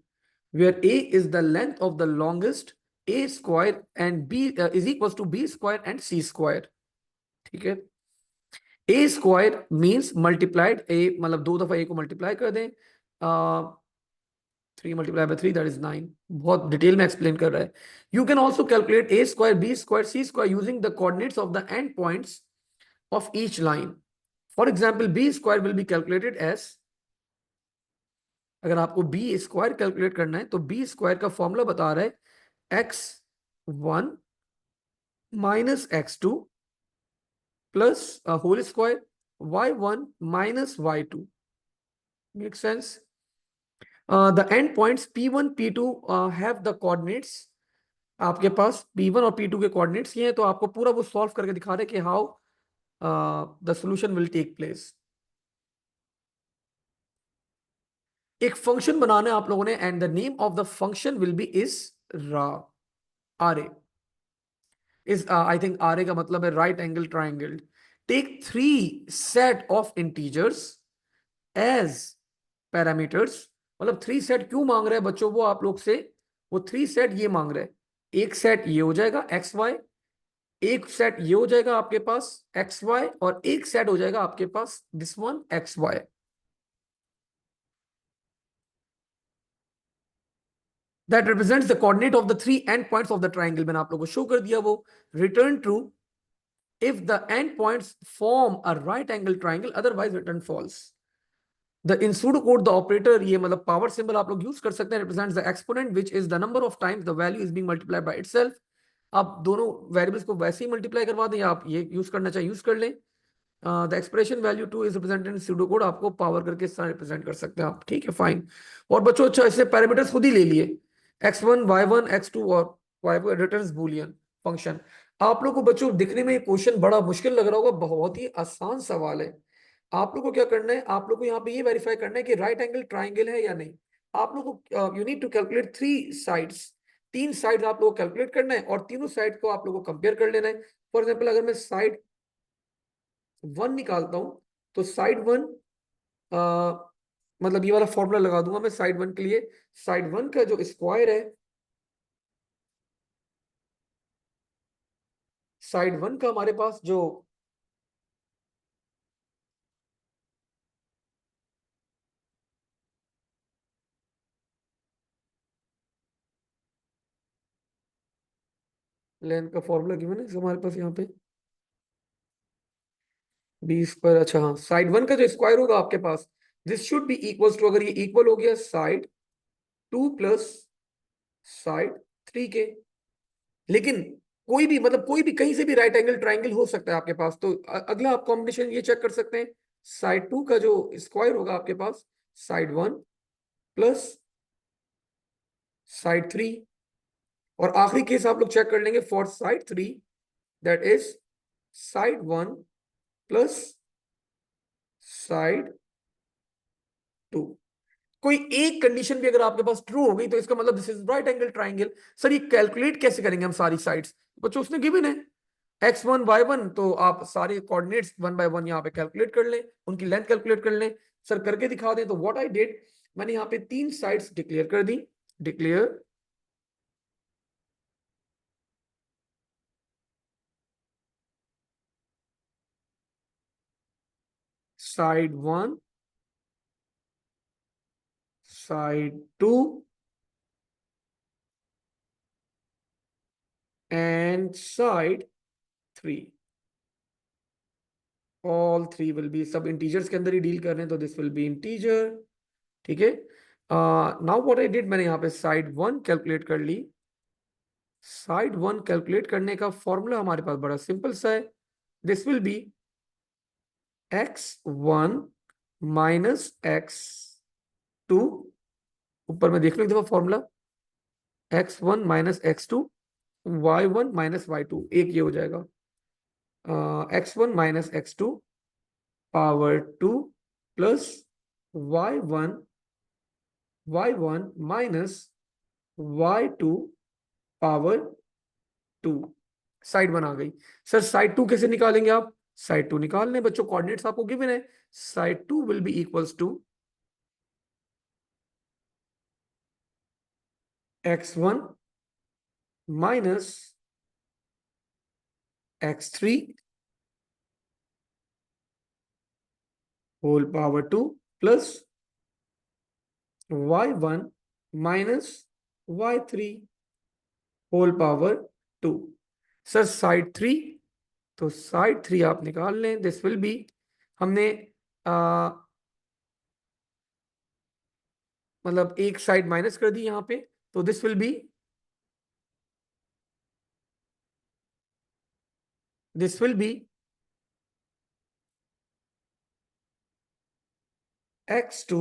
where A is the length of the longest A square and B is equals to B square and C square. ठीक है, A square means multiplied A, मतलब 2 दफा A को multiply कर दें, 3 multiplied by 3, that is 9. बहुत detail में explain कर रहा है. You can also calculate a square, b square, c square using the coordinates of the end points of each line. For example, b square will be calculated as, अगर आपको b square calculate करना है तो b square का formula बता रहा है x1 minus x2 plus whole square y1 minus y2. Make sense? The end points P1, P2 have the coordinates. आपके पास P1 और P2 के कोऑर्डिनेट्स ये हैं, तो आपको पूरा वो सॉल्व करके दिखा रहे कि how the solution will take place. एक फंक्शन बनाना है आप लोगों ने, and the name of the function will be is रा, R is, I think R का मतलब है right angle triangle. Take 3 set of integers as parameters. मतलब 3 सेट क्यों मांग रहे हैं बच्चों वो आप लोग से, वो 3 सेट ये मांग रहे हैं. एक सेट ये हो जाएगा एक्स वाई, एक सेट ये हो जाएगा आपके पास एक्स वाई, और एक सेट हो जाएगा आपके पास this one X Y. That represents the coordinate of the 3 end points of the triangle. मैंने आप लोगों को शो कर दिया वो. Return true if the end points form a right angle triangle, otherwise return false. The in pseudocode the operator, ये मतलब power symbol आप लोग यूज कर सकते हैं, represents the exponent which is the number of times the value is being multiplied by itself. आप दोनों variables को वैसे ही मल्टीप्लाई करवा दें, या आप ये यूज करना चाहे यूज कर लें. The expression value 2 is represented in pseudocode. आपको पावर करके इस तरह रिप्रेजेंट कर सकते हैं आप. ठीक है, फाइन. और बच्चों अच्छा, इससे पैरामीटर्स खुद ही ले लिए, x1 y1 x2 और y रिटर्न्स बूलियन फंक्शन. आप लोग को बच्चों दिखने में क्वेश्चन बड़ा मुश्किल लग रहा होगा, बहुत ही आसान सवाल है. आप लोग को क्या करना है, आप लोग को यहाँ पे ये वेरीफाई करना है कि राइट एंगल ट्राइंगल है या नहीं. आप लोग को you need to calculate 3 sides. 3 sides आप लोग को कैलकुलेट करना है, और तीनों साइड को आप लोग को कंपेयर कर लेना है. फॉर एग्जाम्पल अगर मैं साइड 1 निकालता हूं, तो साइड 1 मतलब ये वाला फॉर्मूला लगा दूंगा मैं साइड 1 के लिए. साइड 1 का जो स्क्वायर है, साइड 1 का हमारे पास जो लेंथ का फॉर्मूला गिवन है हमारे पास यहाँ पे बी स्क्वायर. अच्छा हाँ, साइड 1 का जो स्क्वायर होगा आपके पास, this should be equal to, अगर ये इक्वल हो गया साइड 2 प्लस साइड 3 के. लेकिन कोई भी मतलब कोई भी कहीं से भी राइट एंगल ट्राइंगल हो सकता है आपके पास. तो अगला आप कॉम्बिनेशन ये चेक कर सकते हैं, साइड 2 का जो स्क्वायर होगा आपके पास साइड 1 प्लस साइड 3, और आखिरी केस आप लोग चेक कर लेंगे for side 3, that is side 1 plus side 2. कोई एक कंडीशन भी अगर आपके पास ट्रू हो गई तो इसका मतलब this is right angle triangle. Sir ये कैलकुलेट कैसे करेंगे हम सारी साइड्स? बच्चों उसने गिवन है x1 y1, तो आप सारे कोऑर्डिनेट्स 1 बाय 1 यहाँ पे कैलकुलेट कर लें, उनकी लेंथ कैलकुलेट कर लें. सर करके दिखा दें. तो व्हाट आई डिड, मैंने यहाँ पे 3 साइड्स डिक्लेयर कर दी. Declare side 1, side 2 and side 3. All 3 will be, सब इंटीजर्स के अंदर ही डील कर रहे हैं, तो दिस विल बी इंटीजर. ठीक है. नाउ व्हाट आई डिड, मैंने यहाँ पे साइड 1 कैलकुलेट कर ली. साइड 1 कैलकुलेट करने का फॉर्मूला हमारे पास बड़ा सिंपल सा है. This will B x1 minus x2. ऊपर में देख लो एक दफा formula, x1 minus x2, y1 minus y2. एक ये हो जाएगा x1 minus x2 power 2 plus y1 minus y2 power 2. Side 1 आ गई. सर साइड 2 कैसे निकालेंगे आप? साइड 2 निकाल लें बच्चों, कोऑर्डिनेट्स आपको गिवन है. Side 2 will be equals to x1 minus x3 whole power 2 plus y1 minus y3 whole power 2। Sir side 3, तो साइड 3 आप निकाल लें, दिस विल बी, हमने मतलब एक साइड माइनस कर दी यहां पे, तो this will be, this will be x2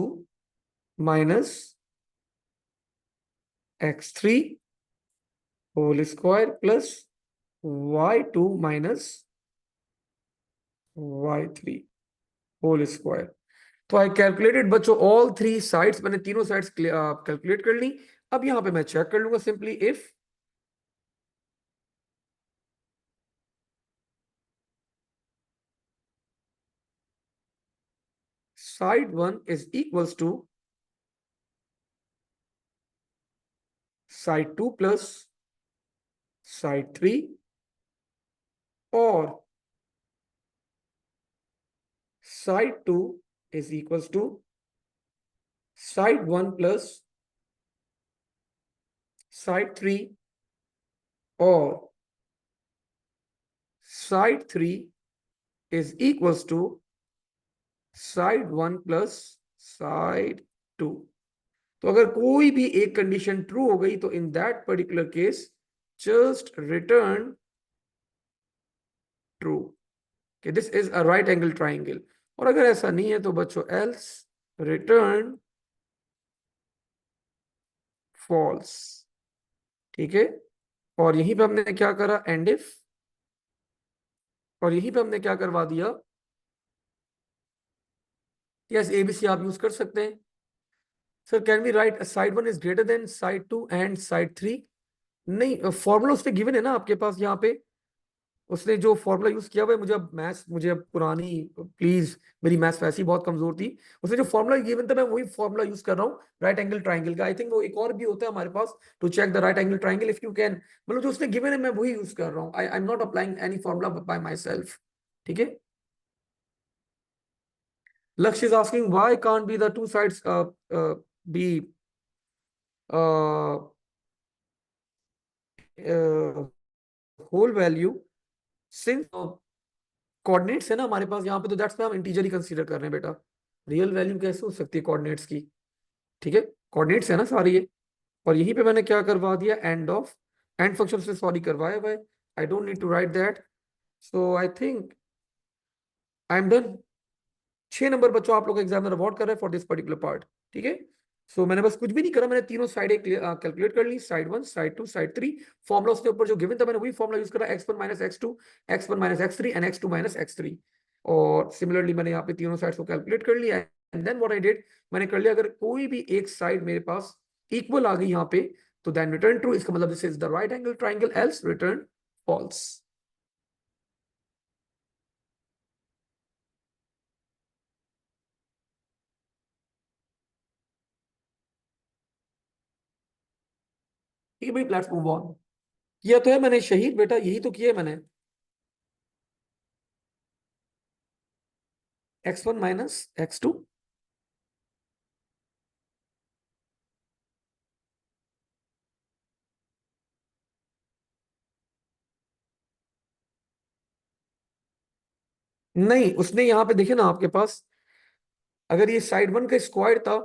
minus x3 whole square plus y2 minus y3 whole square. तो आई कैलकुलेटेड बच्चों ऑल थ्री साइड्स, मैंने तीनों साइड्स कैलकुलेट कर ली। अब यहां पे मैं चेक कर लूंगा simply, if side 1 is equals to side 2 plus side 3, or side 2 is equals to side 1 plus side 3, or side 3 is equals to side 1 plus side 2। तो अगर कोई भी एक कंडीशन ट्रू हो गई तो in that particular case just return true कि this is a right angle triangle. और अगर ऐसा नहीं है तो बच्चों एल्स रिटर्न फॉल्स। ठीक है, और यहीं पे हमने क्या करा, एंड इफ, और यहीं पे हमने क्या करवा दिया, यस एबीसी आप यूज कर सकते हैं। Sir can we write side 1 is greater than side 2 and side 3? नहीं, फॉर्मूला उसने गिवन है ना आपके पास यहाँ पे, उसने जो फॉर्मूला यूज किया हुआ है, मुझे अब पुरानी, प्लीज, मेरी मैथ्स वैसी बहुत कमजोर थी, उसने जो फॉर्मूला गिवन था मैं वही फॉर्मूला यूज कर रहा हूँ राइट एंगल ट्राइंगल का। आई थिंक वो एक और भी होता है हमारे पास to check the right angle triangle, if you can, मतलब जो उसने गिवन है मैं वही यूज कर रहा हूँ। I am not applying any formula by myself. ठीक है, Lakshya is asking why can't be the two sides be whole value, since coordinates है ना हमारे पास यहाँ पे, तो दैट्स पे हम इंटीजर ही कंसीडर कर रहे हैं बेटा, रियल वैल्यू कैसे हो सकती है कोऑर्डिनेट्स की। ठीक है, कोऑर्डिनेट्स है ना सारी ये, और यहीं पे मैंने क्या करवा दिया, एंड ऑफ, एंड फंक्शन से सॉरी करवाया हुआ है, I don't need to write that. So I think I am done. 6 नंबर बच्चों आप लोग एग्जामिनर अवार्ड कर रहे हैं फॉर दिस पर्टिकुलर पार्ट। ठीक है, सो मैंने बस कुछ भी नहीं करा, मैंने तीनों साइड कैलकुलेट कर ली, साइड 1 साइड 2 साइड 3। फॉर्मुला उसके ऊपर जो गिवन था मैंने वही फॉर्मुला यूज करा, x1 minus x2, x1 minus x3 and x2 minus x3। और सिमिलरली मैंने यहाँ पे तीनों साइड्स को कैलकुलेट कर लिया, and then what I did, मैंने कर लिया अगर कोई भी एक साइड मेरे पास इक्वल आ गई यहाँ पे तो देन रिटर्न ट्रू, इसका मतलब this is the right angle triangle, else return false. ठीक है भाई, लेट्स मूव ऑन। किया तो है मैंने शहीद बेटा, यही तो किया है मैंने, x1 माइनस x2। नहीं, उसने यहाँ पे देखे ना आपके पास, अगर ये साइड 1 का स्क्वायर था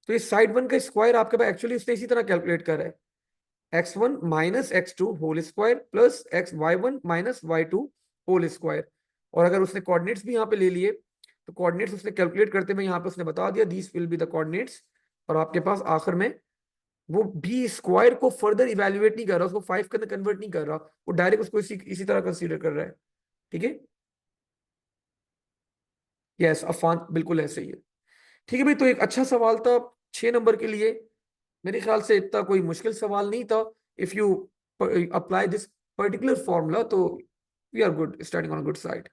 तो ये साइड 1 का स्क्वायर आपके पास एक्चुअली उसने इसी तरह कैलकुलेट करा है, x1 minus x2 whole square plus y1 minus y2 whole square. और अगर उसने कोऑर्डिनेट्स भी यहाँ पे ले लिए तो कोऑर्डिनेट्स उसने कैलकुलेट करते हुए यहाँ पे उसने बता दिया दीस विल बी द कोऑर्डिनेट्स, और आपके पास आखिर में वो बी स्क्वायर को फर्दर इवेल्युएट नहीं कर रहा, उसको 5 के अंदर कन्वर्ट नहीं कर रहा, वो डायरेक्ट उसको इसी तरह कंसीडर कर रहा है। ठीक है, यस अफान बिल्कुल ऐसे ही है। ठीक है भाई, तो एक अच्छा सवाल था 6 नंबर के लिए, मेरे ख्याल से इतना कोई मुश्किल सवाल नहीं था। If you apply this particular formula तो we are good, starting on good side.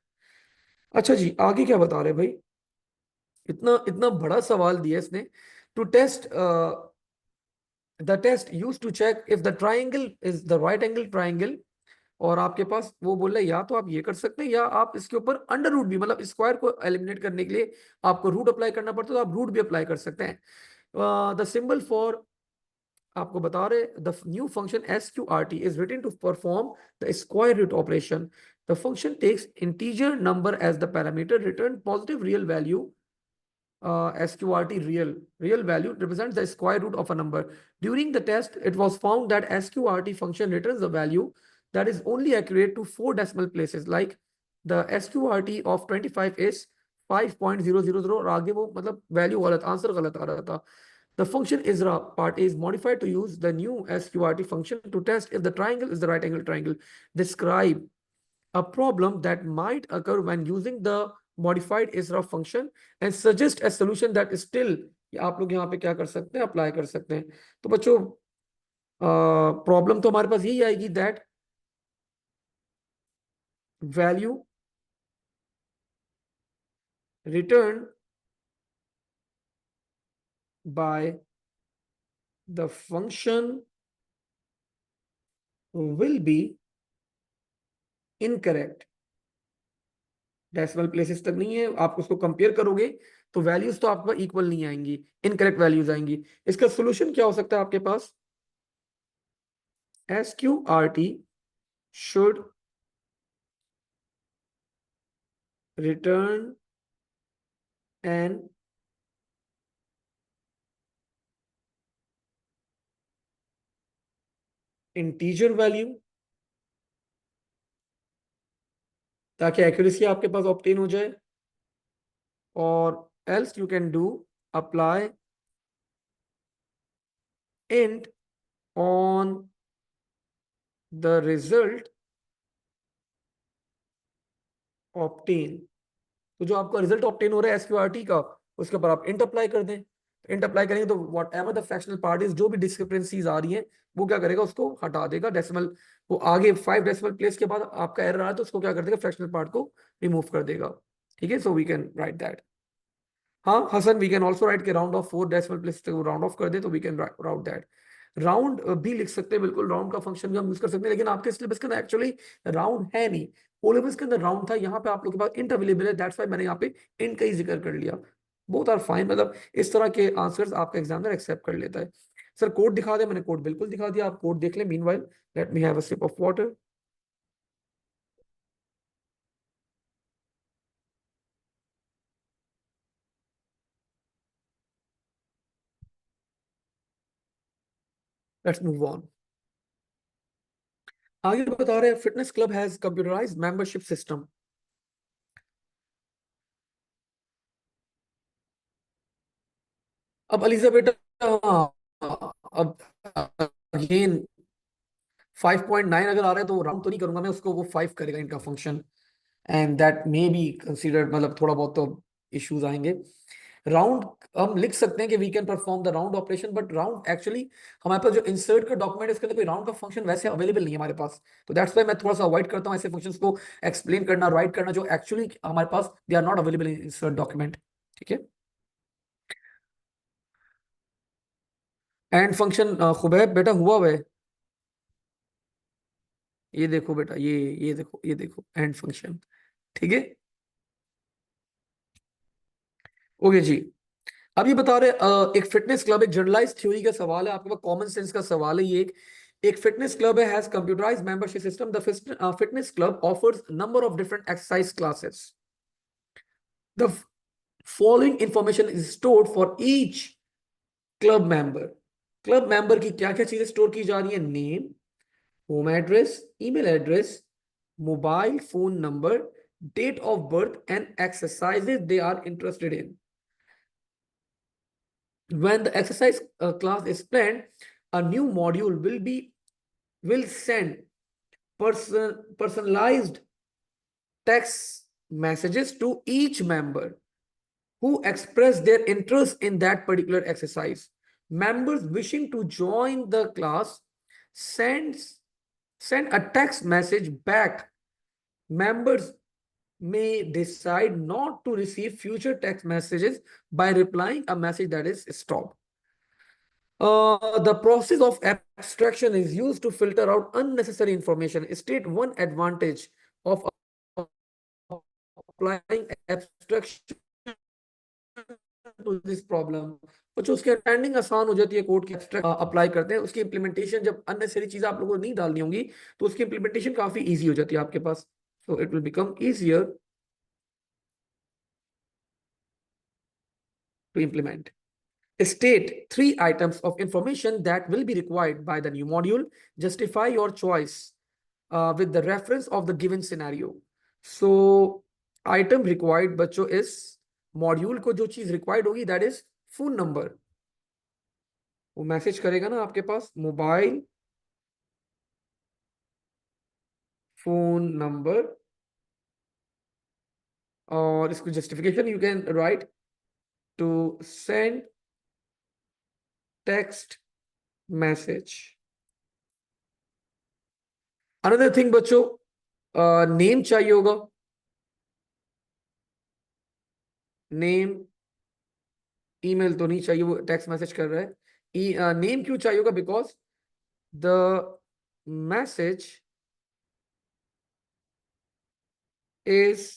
अच्छा जी, आगे क्या बता रहे हैं भाई, इतना इतना बड़ा सवाल दिया इसने, to test the test use to check if the triangle is the right angle triangle. और आपके पास वो बोल रहे हैं या तो आप ये कर सकते हैं या आप इसके ऊपर अंडर रूट भी, मतलब स्क्वायर को एलिमिनेट करने के लिए आपको रूट अप्लाई करना पड़ता है, तो आप रूट भी अप्लाई कर सकते हैं। द सिंबल फॉर आपको बता रहे the new function SQRT is written to perform the square root operation. The function takes integer number as the parameter, return positive real value. SQRT real value represents the square root of a number. During the test, it was found that SQRT function returns the value that is only accurate to 4 decimal places. Like the SQRT of 25 is 5.000 और आगे वो मतलब value गलत, answer गलत आ रहा था. The function ISRA part is modified to use the new SQRT function to test if the triangle is the right angle triangle. Describe a problem that might occur when using the modified ISRA function and suggest a solution that is still. आप लोग यहाँ पे क्या कर सकते हैं, apply कर सकते हैं. तो बच्चों प्रॉब्लम तो हमारे पास यही आएगी that value return by the function will be incorrect. Decimal places तक नहीं है, आप उसको कंपेयर करोगे तो वैल्यूज तो आपको इक्वल नहीं आएंगी, इनकरेक्ट वैल्यूज आएंगी. इसका सोल्यूशन क्या हो सकता है आपके पास? SQRT should return an integer value ताकि एक्यूरेसी आपके पास ऑब्टेन हो जाए. और else you can do apply int on the result obtain. तो जो आपका रिजल्ट ऑब्टेन हो रहा है SQRT का, उसके ऊपर आप इंट अप्लाई कर दें. इंट अप्लाई करेंगे तो what ever the fractional part is, जो भी डिस्क्रिपेंसीज आ रही है वो क्या करेगा, उसको हटा देगा. डेसिमल वो आगे 5 डेसिमल प्लेस के बाद आपका एरर आ रहा है तो उसको क्या कर देगा, फ्रैक्शनल पार्ट को रिमूव कर देगा. ठीक है, so we can write that. हाँ Hasan, we can also write के राउंड ऑफ 4 डेसिमल प्लेस तक राउंड ऑफ कर दे तो we can round that. Round भी लिख सकते हैं, बिल्कुल राउंड का फंक्शन भी हम यूज कर सकते हैं, लेकिन आपके सिलेबस के अंदर एक्चुअली राउंड है नहीं. ओलेबस के अंदर राउंड था, यहाँ पे आप लोगों के पास इंट अवेलेबल है, दैट्स व्हाई मैंने यहाँ पे इंट का ही जिक्र कर लिया. बोथ आर फाइन, मतलब इस तरह के आंसर्स आपका एग्जामिनर एक्सेप्ट कर लेता है. सर कोड दिखा दे, मैंने कोड बिल्कुल दिखा दिया, आप कोड देख लें. Meanwhile let me have a sip of water. Let's move on. आगे बता रहे हैं fitness club has computerised membership system. अब अलीजा बेटा, अब अगेन 5.9 अगर आ रहा है तो राउंड तो नहीं करूंगा मैं उसको, वो 5 करेगा इनका function. And that may be considered, मतलब थोड़ा बहुत तो इश्यूज आएंगे. राउंड हम लिख सकते हैं कि we can perform the round operation, but round actually हमारे पास जो इंसर्ट का डॉक्यूमेंट है इसके अंदर कोई राउंड का फंक्शन वैसे अवेलेबल नहीं है हमारे पास. तो दैट्स व्हाई मैं थोड़ा सा अवॉइड करता हूं ऐसे फंक्शंस को एक्सप्लेन करना, राइट करना, जो एक्चुअली हमारे पास they are not available in insert document. ठीक है. एंड फंक्शन खुबैब बेटा हुआ हुआ है, ये देखो बेटा, ये देखो, ये देखो एंड फंक्शन. ठीक है, ओके जी. अब ये बता रहे एक फिटनेस क्लब, एक जनरलाइज थ्योरी का सवाल है आपके पास, कॉमन सेंस का सवाल है ये. एक फिटनेस क्लब है, has computerised membership system. The fitness club offers number of different exercise classes. The following information is stored for each club member. Club member की क्या क्या चीजें स्टोर की जा रही है? Name, home address, email address, mobile phone number, date of birth and exercises they are interested in. When the exercise class is planned, a new module will send personalized text messages to each member who express their interest in that particular exercise. Members wishing to join the class send a text message back. Members may decide not to receive future text messages by replying a message that is stopped. The process of abstraction is used to filter out unnecessary information. State one advantage of applying abstraction to this problem, कुछ उसकी understanding आसान हो जाती है code की, abstract apply करते हैं, उसकी इंप्लीमेंटेशन जब अननेसेसरी चीजें आप लोगों को नहीं डालनी होंगी तो उसकी इंप्लीमेंटेशन काफी इजी हो जाती है आपके पास, so it will become easier to implement. State three items of information that will be required by the new module. Justify your choice with the reference of the given scenario. So, item required बच्चों is module को जो चीज required होगी that is phone number. वो message करेगा ना आपके पास मोबाइल फोन नंबर, और इसको justification you can write to send text message. Another thing बच्चों, नेम चाहिए होगा, नेम, ईमेल तो नहीं चाहिए, वो टेक्स्ट मैसेज कर रहा है. नेम क्यों चाहिए होगा? Because the message is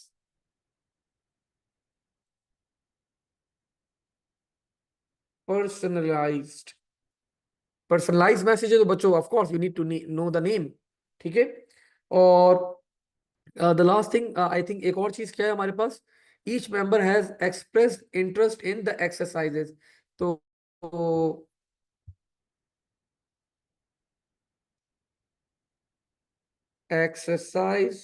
personalised. Personalise message है तो बच्चों of course you need to know the name. ठीक है. और the last thing I think एक और चीज क्या है हमारे पास, each member has expressed interest in the exercises. तो exercise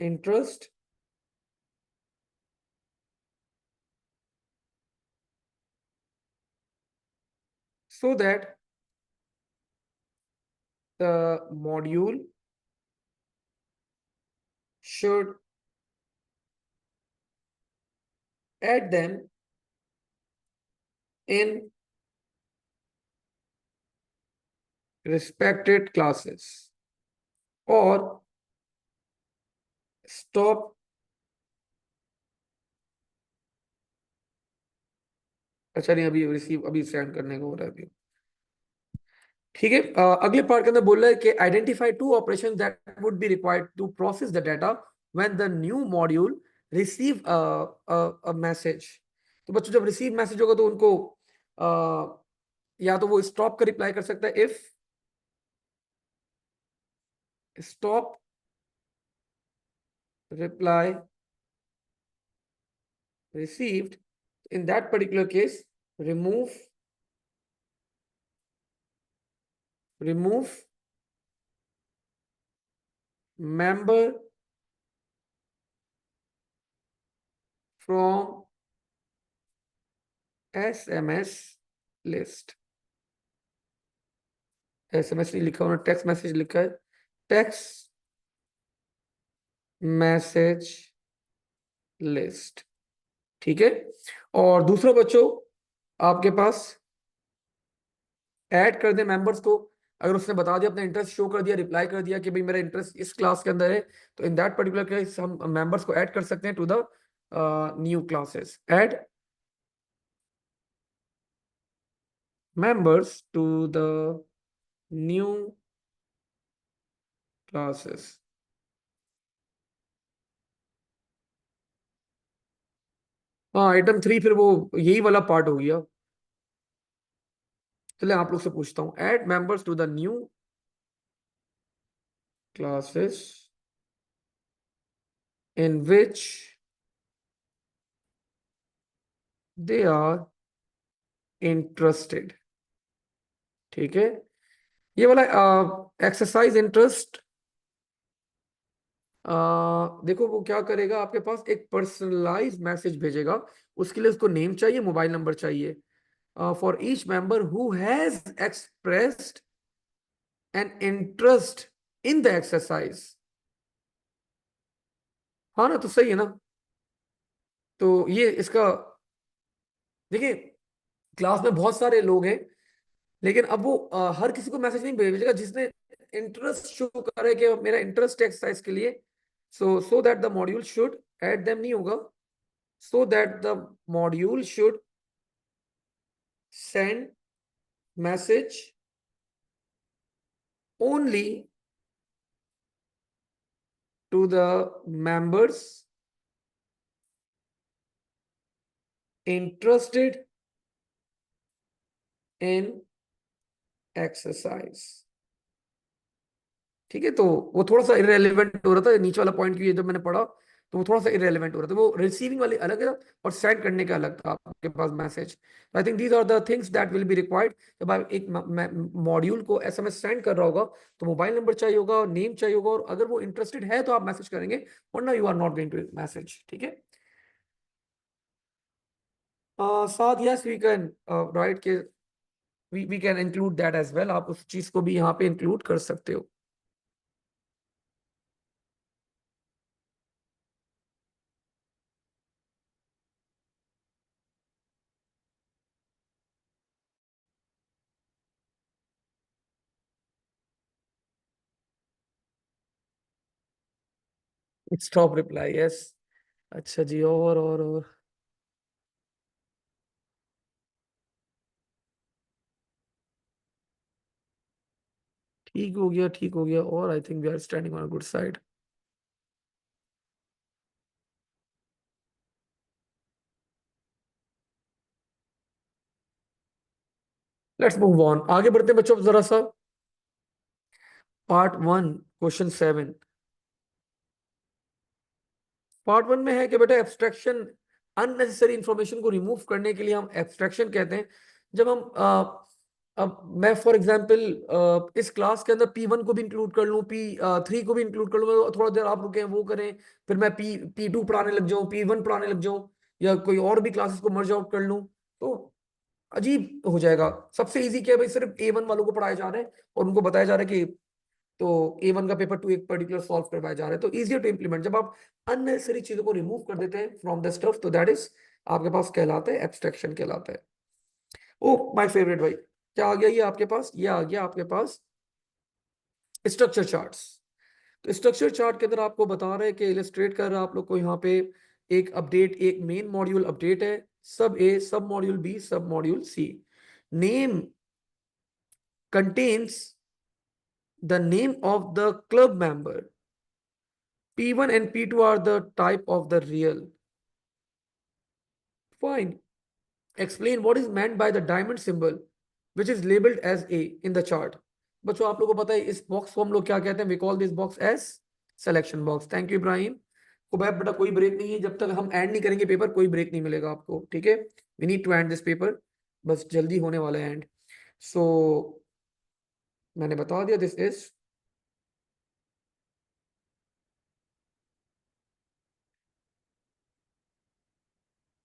interest so that the module should add them in respected classes or stop. अच्छा नहीं, अभी रिसीव, अभी सेंड करने को हो रहा है अभी. ठीक है. अगले पार्ट के अंदर बोल रहा है कि identify two operation that would be required to process the data when the new module receive a message. तो बच्चों जब रिसीव मैसेज होगा तो उनको या तो वो स्टॉप का रिप्लाई कर सकता है, if stop reply received. In that particular case, remove member from SMS list. SMS नहीं लिखा, उन्होंने टेक्स्ट मैसेज लिखा है, टेक्स्ट मैसेज लिस्ट. ठीक है. और दूसरा बच्चों आपके पास ऐड कर दे मेंबर्स को. अगर उसने बता दिया, अपना इंटरेस्ट शो कर दिया, रिप्लाई कर दिया कि भाई मेरा इंटरेस्ट इस क्लास के अंदर है, तो इन दैट पर्टिकुलर केस हम मेंबर्स को ऐड कर सकते हैं to the new classes. Add members to the new classes. हाँ, आइटम 3 फिर वो यही वाला पार्ट हो गया. चलिए आप लोग से पूछता हूं, add members to the new classes in which they are interested. ठीक है. ये वाला एक्सरसाइज इंटरेस्ट, देखो वो क्या करेगा, आपके पास एक पर्सनलाइज मैसेज भेजेगा. उसके लिए उसको नेम चाहिए, मोबाइल नंबर चाहिए, for each member who has expressed an interest in the exercise. हाँ ना, तो सही है ना. तो ये इसका देखिए, क्लास में बहुत सारे लोग हैं, लेकिन अब वो हर किसी को मैसेज नहीं भेजेगा जिसने इंटरेस्ट शो करे कि मेरा इंटरेस्ट है एक्सरसाइज के लिए. So that the module should add them नहीं होगा, so that the module should send message only to the members interested in exercise। ठीक है, तो वो थोड़ा सा इरेलीवेंट हो रहा था नीचे वाला पॉइंट, की जब मैंने पढ़ा तो वो थोड़ा सा इरेलीवेंट हो रहा था, वो रिसीविंग वाले अलग है और सेंड करने का अलग था आपके पास message. I think these are the things that will be required. जब आप एक मॉड्यूल को एसएमएस सेंड कर रहा होगा तो मोबाइल नंबर चाहिए होगा, नेम चाहिए होगा, और अगर वो इंटरेस्टेड है तो आप मैसेज करेंगे, वरना you are not going to message. ठीक है, साथ यस वी कैन राइट के we can include that as well, आप उस चीज को भी यहाँ पे इंक्लूड कर सकते हो। Stop reply, yes. अच्छा जी, और ठीक हो गया, ठीक हो गया, और I think we are standing on a good side. Let's move on, आगे बढ़ते हैं बच्चों जरा सा। Part one, question 7। Part one में है कि बेटा एब्स्ट्रैक्शन, अननेसेसरी इंफॉर्मेशन को रिमूव करने के लिए हम एब्स्ट्रैक्शन कहते हैं। जब हम अब मैं फॉर एग्जांपल इस क्लास के अंदर P1 को भी इंक्लूड कर लूं, P3 को भी इंक्लूड कर लूं, थोड़ा देर आप रुके वो करें, फिर मैं P2 पढ़ाने लग जाऊं, P1 पढ़ाने लग जाऊं, या कोई और भी क्लासेस को मर्ज आउट कर लूं, तो अजीब हो जाएगा। सबसे इजी क्या है भाई, सिर्फ A1 वालों को पढ़ाए जा रहे हैं और उनको बताया जा रहा है कि तो A1 का पेपर 2 एक पर्टिकुलर सॉल्व करवाया जा रहा है, तो इजियर टू इम्प्लीमेंट। जब आप अननेसेसरी चीजों को रिमूव कर देते हैं फ्रॉम द स्टफ, तो दैट इज आपके पास कहलाता है एब्स्ट्रैक्शन कहलाता है। ओ माय फेवरेट भाई, क्या आ गया ये आपके पास, ये आ गया आपके पास स्ट्रक्चर चार्ट्स। तो स्ट्रक्चर चार्ट के अंदर आपको बता रहे हैं कि इलस्ट्रेट कर रहा है आप लोग को यहाँ पे एक अपडेट, एक मेन मॉड्यूल अपडेट है, sub A, sub module B, sub module C. Name contains the name of the club member. P1 and P2 are the type of the real. Fine. Explain what is meant by the diamond symbol which is labeled as A in the chart. बच्चों आप लोगों को पता है इस box को हम लोग क्या कहते हैं, we call this box as selection box. Thank you Ibrahim. को भाई बेटा कोई ब्रेक नहीं है, जब तक हम एंड नहीं करेंगे पेपर कोई ब्रेक नहीं मिलेगा आपको, ठीक है। We need to end this paper, बस जल्दी होने वाला है एंड। सो मैंने बता दिया, this is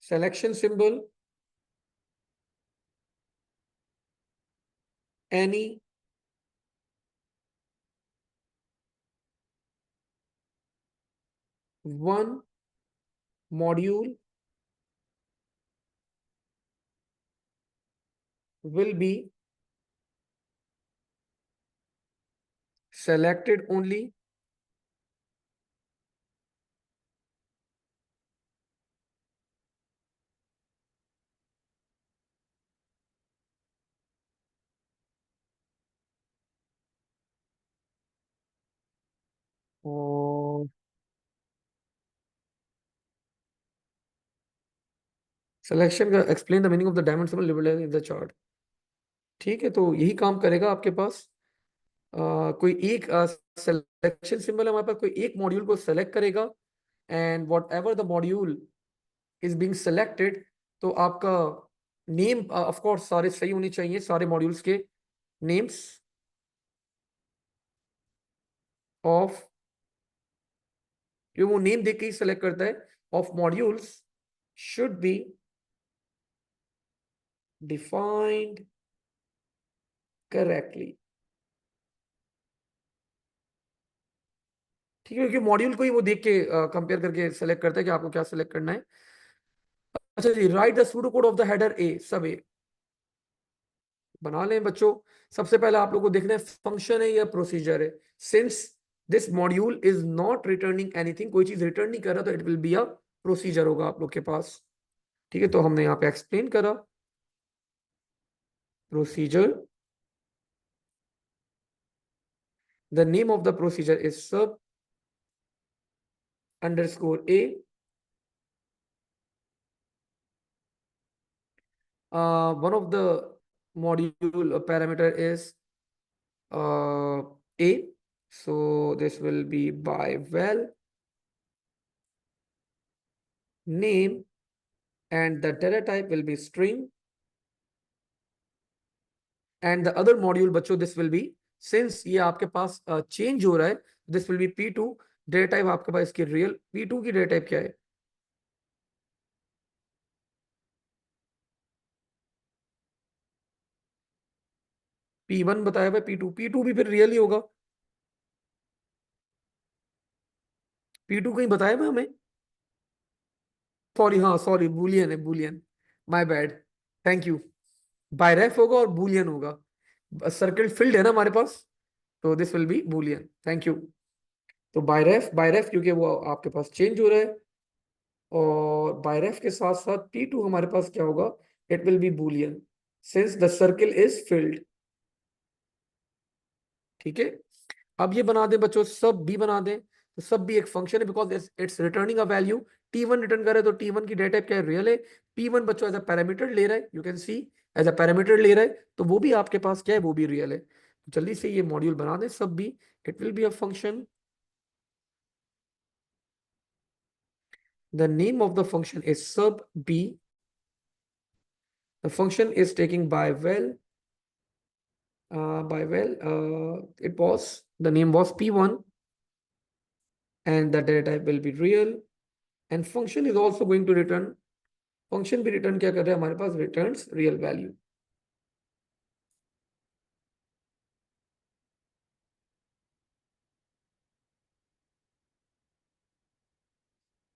selection symbol, any one module will be selected only और सिलेक्शन का explain the meaning of the diamond symbol labelled in the chart. ठीक है, तो यही काम करेगा आपके पास। कोई एक सिलेक्शन सिंबल है हमारे पास, कोई एक मॉड्यूल को सेलेक्ट करेगा, and what ever the module is being selected, तो आपका नेम ऑफ कोर्स सारे सही होने चाहिए, सारे मॉड्यूल्स के नेम्स ऑफ, जो वो नेम देख के ही सेलेक्ट करता है, of modules should be defined correctly. ठीक है, क्योंकि मॉड्यूल को ही वो देख के कंपेयर करके सेलेक्ट करता है कि आपको क्या सेलेक्ट करना है। अच्छा जी, write the pseudo code of the header A, sub A बना लें बच्चों। सबसे पहले आप लोग को देखना है फंक्शन है या प्रोसीजर है। Since this module is not returning anything, कोई चीज रिटर्न नहीं कर रहा, तो it will be a procedure होगा आप लोग के पास। ठीक है, तो हमने यहाँ पे एक्सप्लेन करा procedure, the name of the procedure is sub underscore A, one of the module parameter is a, so this will be by val name, and the data type will be string, and the other module बच्चों this will be, since ये आपके पास change हो रहा है, this will be p2, data type आपके पास इसकी real, p2 की data type क्या है? p1 बताया हुआ, p2 भी फिर रियल ही होगा, p2 कहीं बताया हुआ हमें, सॉरी, हाँ सॉरी, बुलियन है, Boolean, my bad, thank you, ByRef होगा और बुलियन होगा, सर्किल फील्ड है ना हमारे पास, तो this will B Boolean, thank you. तो बायरेफ, बायरेफ क्योंकि वो आपके पास चेंज हो रहा है, और बायरेफ के साथ साथ p2 हमारे पास क्या होगा, it will be Boolean since the circle is filled. ठीक है, अब ये बना दें बच्चों, सब भी बना दें, तो सब भी एक फंक्शन है because it's returning a value, t1 return करे तो t1 की डेटा टाइप क्या है, रियल है, p1 बच्चों एज अ पैरामीटर ले रहा है, you can see as a parameter ले रहा है, तो वो भी आपके पास क्या है, वो भी रियल है। जल्दी से ये मॉड्यूल बना दें सब भी, it will be a function, the name of the function is sub b, the function is taking by val, it was, the name was p1, and the data type will be real, and function is also going to return, function भी return क्या कर रहा है हमारे पास, returns real value।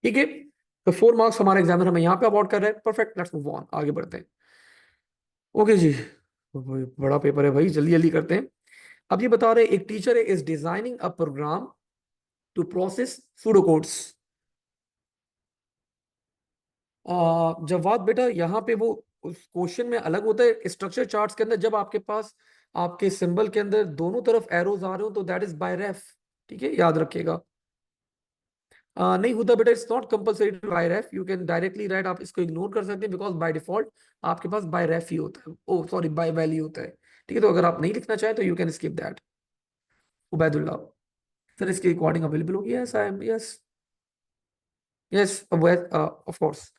ठीक है, तो 4 marks हमारे एग्जामिनर हमें यहाँ पे अवार्ड कर रहे हैं, परफेक्ट, लेट्स मूव ऑन, आगे बढ़ते हैं। ओके जी, बड़ा पेपर है भाई, जल्दी जल्दी करते हैं। अब ये बता रहे एक टीचर है is designing a program to process pseudo codes. जवाब बेटा यहाँ पे वो उस क्वेश्चन में अलग होता है, स्ट्रक्चर चार्ट्स के अंदर जब आपके पास आपके सिंबल के अंदर दोनों तरफ एरोज आ रहे हो तो दैट इज बाय रेफ। ठीक है, याद रखिएगा। नहीं होता बेटा, it's not compulsory to by ref, you can directly write, आप इसको इग्नोर कर सकते हैं बिकॉज बाय डिफॉल्ट आपके पास बाय रेफ ही होता है, ओ सॉरी बाय वैल्यू होता है। ठीक है, तो अगर आप नहीं लिखना चाहें तो you can skip that. Ubaidullah, sir इसकी रिकॉर्डिंग अवेलेबल होगी? Yes I am, yes, yes, of course,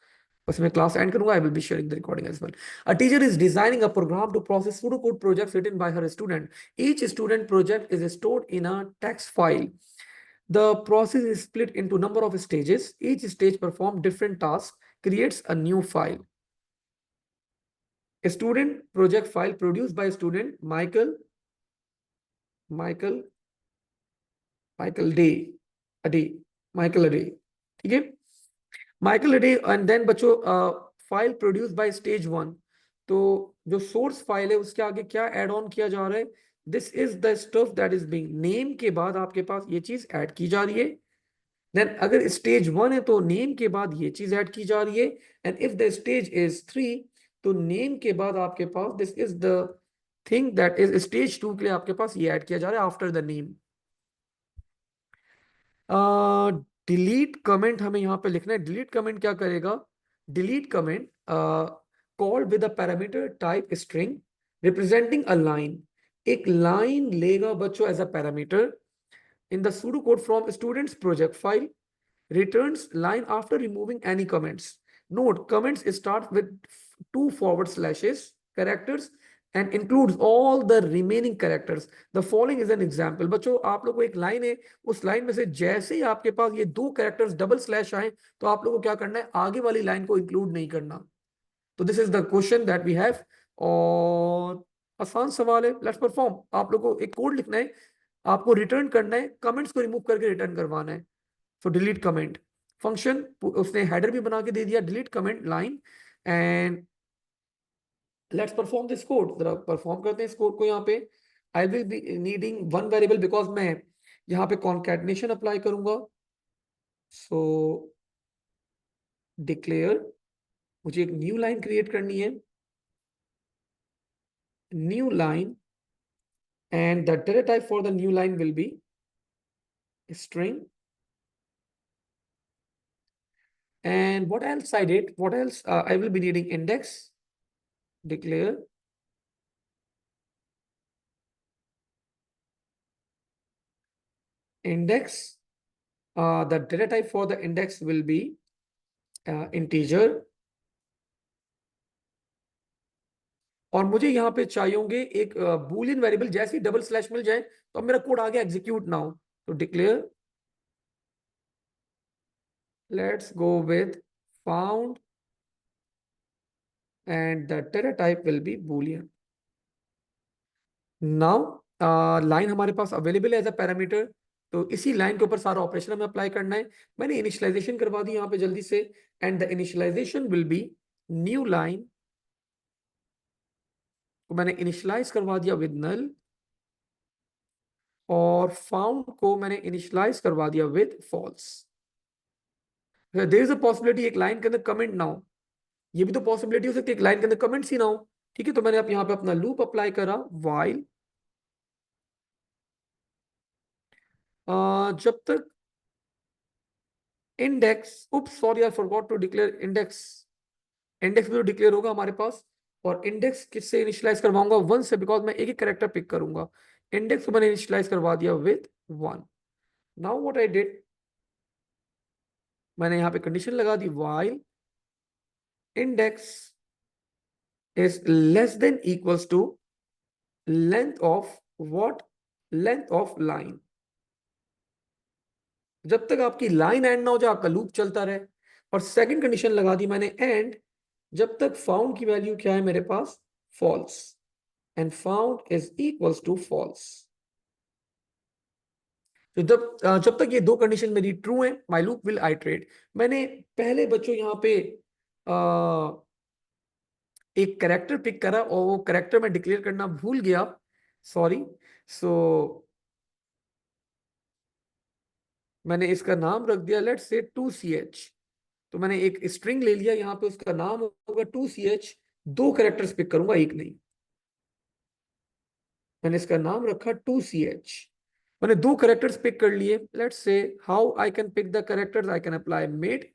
बस मैं क्लास एंड करूंगा, I will be sharing the recording as well. A teacher is designing a program to process pseudo code projects written by her student. Each student project is stored in a text file. The process is split into number of stages. Each stage performs different tasks, creates a new file. A student project file produced by student Michael Michael Day, a day, Michael a day. ठीक है, Michael day, and then बच्चों file produce by stage 1, तो जो source file है उसके आगे क्या add on किया जा रहा है, this is the stuff that is being, name के बाद आपके पास ये चीज ऐड की जा रही है। देन अगर स्टेज 1 है तो नेम के बाद ये चीज ऐड की जा रही है, and if the stage is 3 तो नेम के बाद आपके पास this is the thing that is stage 2 के लिए आपके पास ये ऐड किया जा रहा है after the name. Delete comment हमें यहाँ पे लिखना है, डिलीट कमेंट क्या करेगा, delete comment called with a parameter type string representing a line, एक लाइन लेगा बच्चों as a parameter in the pseudo code from students project file, returns line after removing any comments. Note, comments start with 2 forward slashes characters and includes all the remaining characters. The following is an example. बच्चों आप लोग को एक line है, उस line में से जैसे ही आपके पास ये 2 कैरेक्टर्स डबल स्लैश आए तो आप लोग को क्या करना है, आगे वाली लाइन को इंक्लूड नहीं करना। तो this is the question that we have, और आसान सवाल है, लेट्स परफॉर्म। आप लोग को एक कोड लिखना है, आपको रिटर्न करना है, कमेंट्स को रिमूव करके रिटर्न करवाना है। सो डिलीट कमेंट फंक्शन, उसने हेडर भी बना के दे दिया, delete comment line, and let's perform this code, जरा परफॉर्म करते हैं इस कोड को। यहाँ पे I will be needing 1 variable because मैं यहाँ पे कॉन्कैटिनेशन अप्लाई करूंगा। सो डिक्लेयर, मुझे एक न्यू लाइन क्रिएट करनी है, new line, and the data type for the new line will be string. And what else I did, what else I will be needing index, declare index. The data type for the index will be integer. और मुझे यहाँ पे चाहिए होंगे एक Boolean variable, जैसे ही double slash मिल जाए तो अब मेरा कोड आ गया एग्जीक्यूट नाउ। तो declare, let's go with found and the data type will B Boolean. Now line हमारे पास अवेलेबल है एज अ पैरामीटर, तो इसी लाइन के ऊपर सारा ऑपरेशन हमें अप्लाई करना है। मैंने इनिशियलाइजेशन करवा दी यहाँ पे जल्दी से, and the initialisation will be new line, तो मैंने इनिशियलाइज करवा दिया विद नल, और फाउंड को मैंने इनिशियलाइज करवा दिया with false. There is a possibility एक लाइन के अंदर कमेंट ना हो, ये भी तो पॉसिबिलिटी हो सकती है एक लाइन के अंदर कमेंट्स ही ना हो। ठीक है, तो मैंने अब यहाँ पे अपना लूप अप्लाई करा, व्हाइल जब तक index, oops sorry I forgot to declare index, index भी तो डिक्लेयर होगा हमारे पास, और इंडेक्स किससे इनिशियलाइज करवाऊंगा, वन से, बिकॉज मैं एक एक कैरेक्टर पिक करूंगा। इंडेक्स को मैंने इनिशियलाइज करवा दिया with one. Now what I did, मैंने यहाँ पे कंडीशन लगा दी, while index is less than equals to length of what, length of line. जब तक आपकी लाइन एंड ना हो जाए आपका लूप चलता रहे। और सेकंड कंडीशन लगा दी मैंने, एंड जब तक फाउंड की वैल्यू क्या है मेरे पास, false, and found is equals to false. तो जब तक ये दो कंडीशन मेरी ट्रू है, माय लूप विल आइटरेट। मैंने पहले बच्चों यहाँ पे एक करेक्टर पिक करा और वो करेक्टर मैं डिक्लेयर करना भूल गया, सॉरी। सो मैंने इसका नाम रख दिया, लेट्स से 2ch। तो मैंने एक स्ट्रिंग ले लिया, यहाँ पे उसका नाम होगा 2ch, दो कैरेक्टर्स पिक करूंगा, एक नहीं। मैंने इसका नाम रखा 2ch, मैंने दो कैरेक्टर्स पिक कर लिए। Let's say how I can pick the characters, I can apply mid,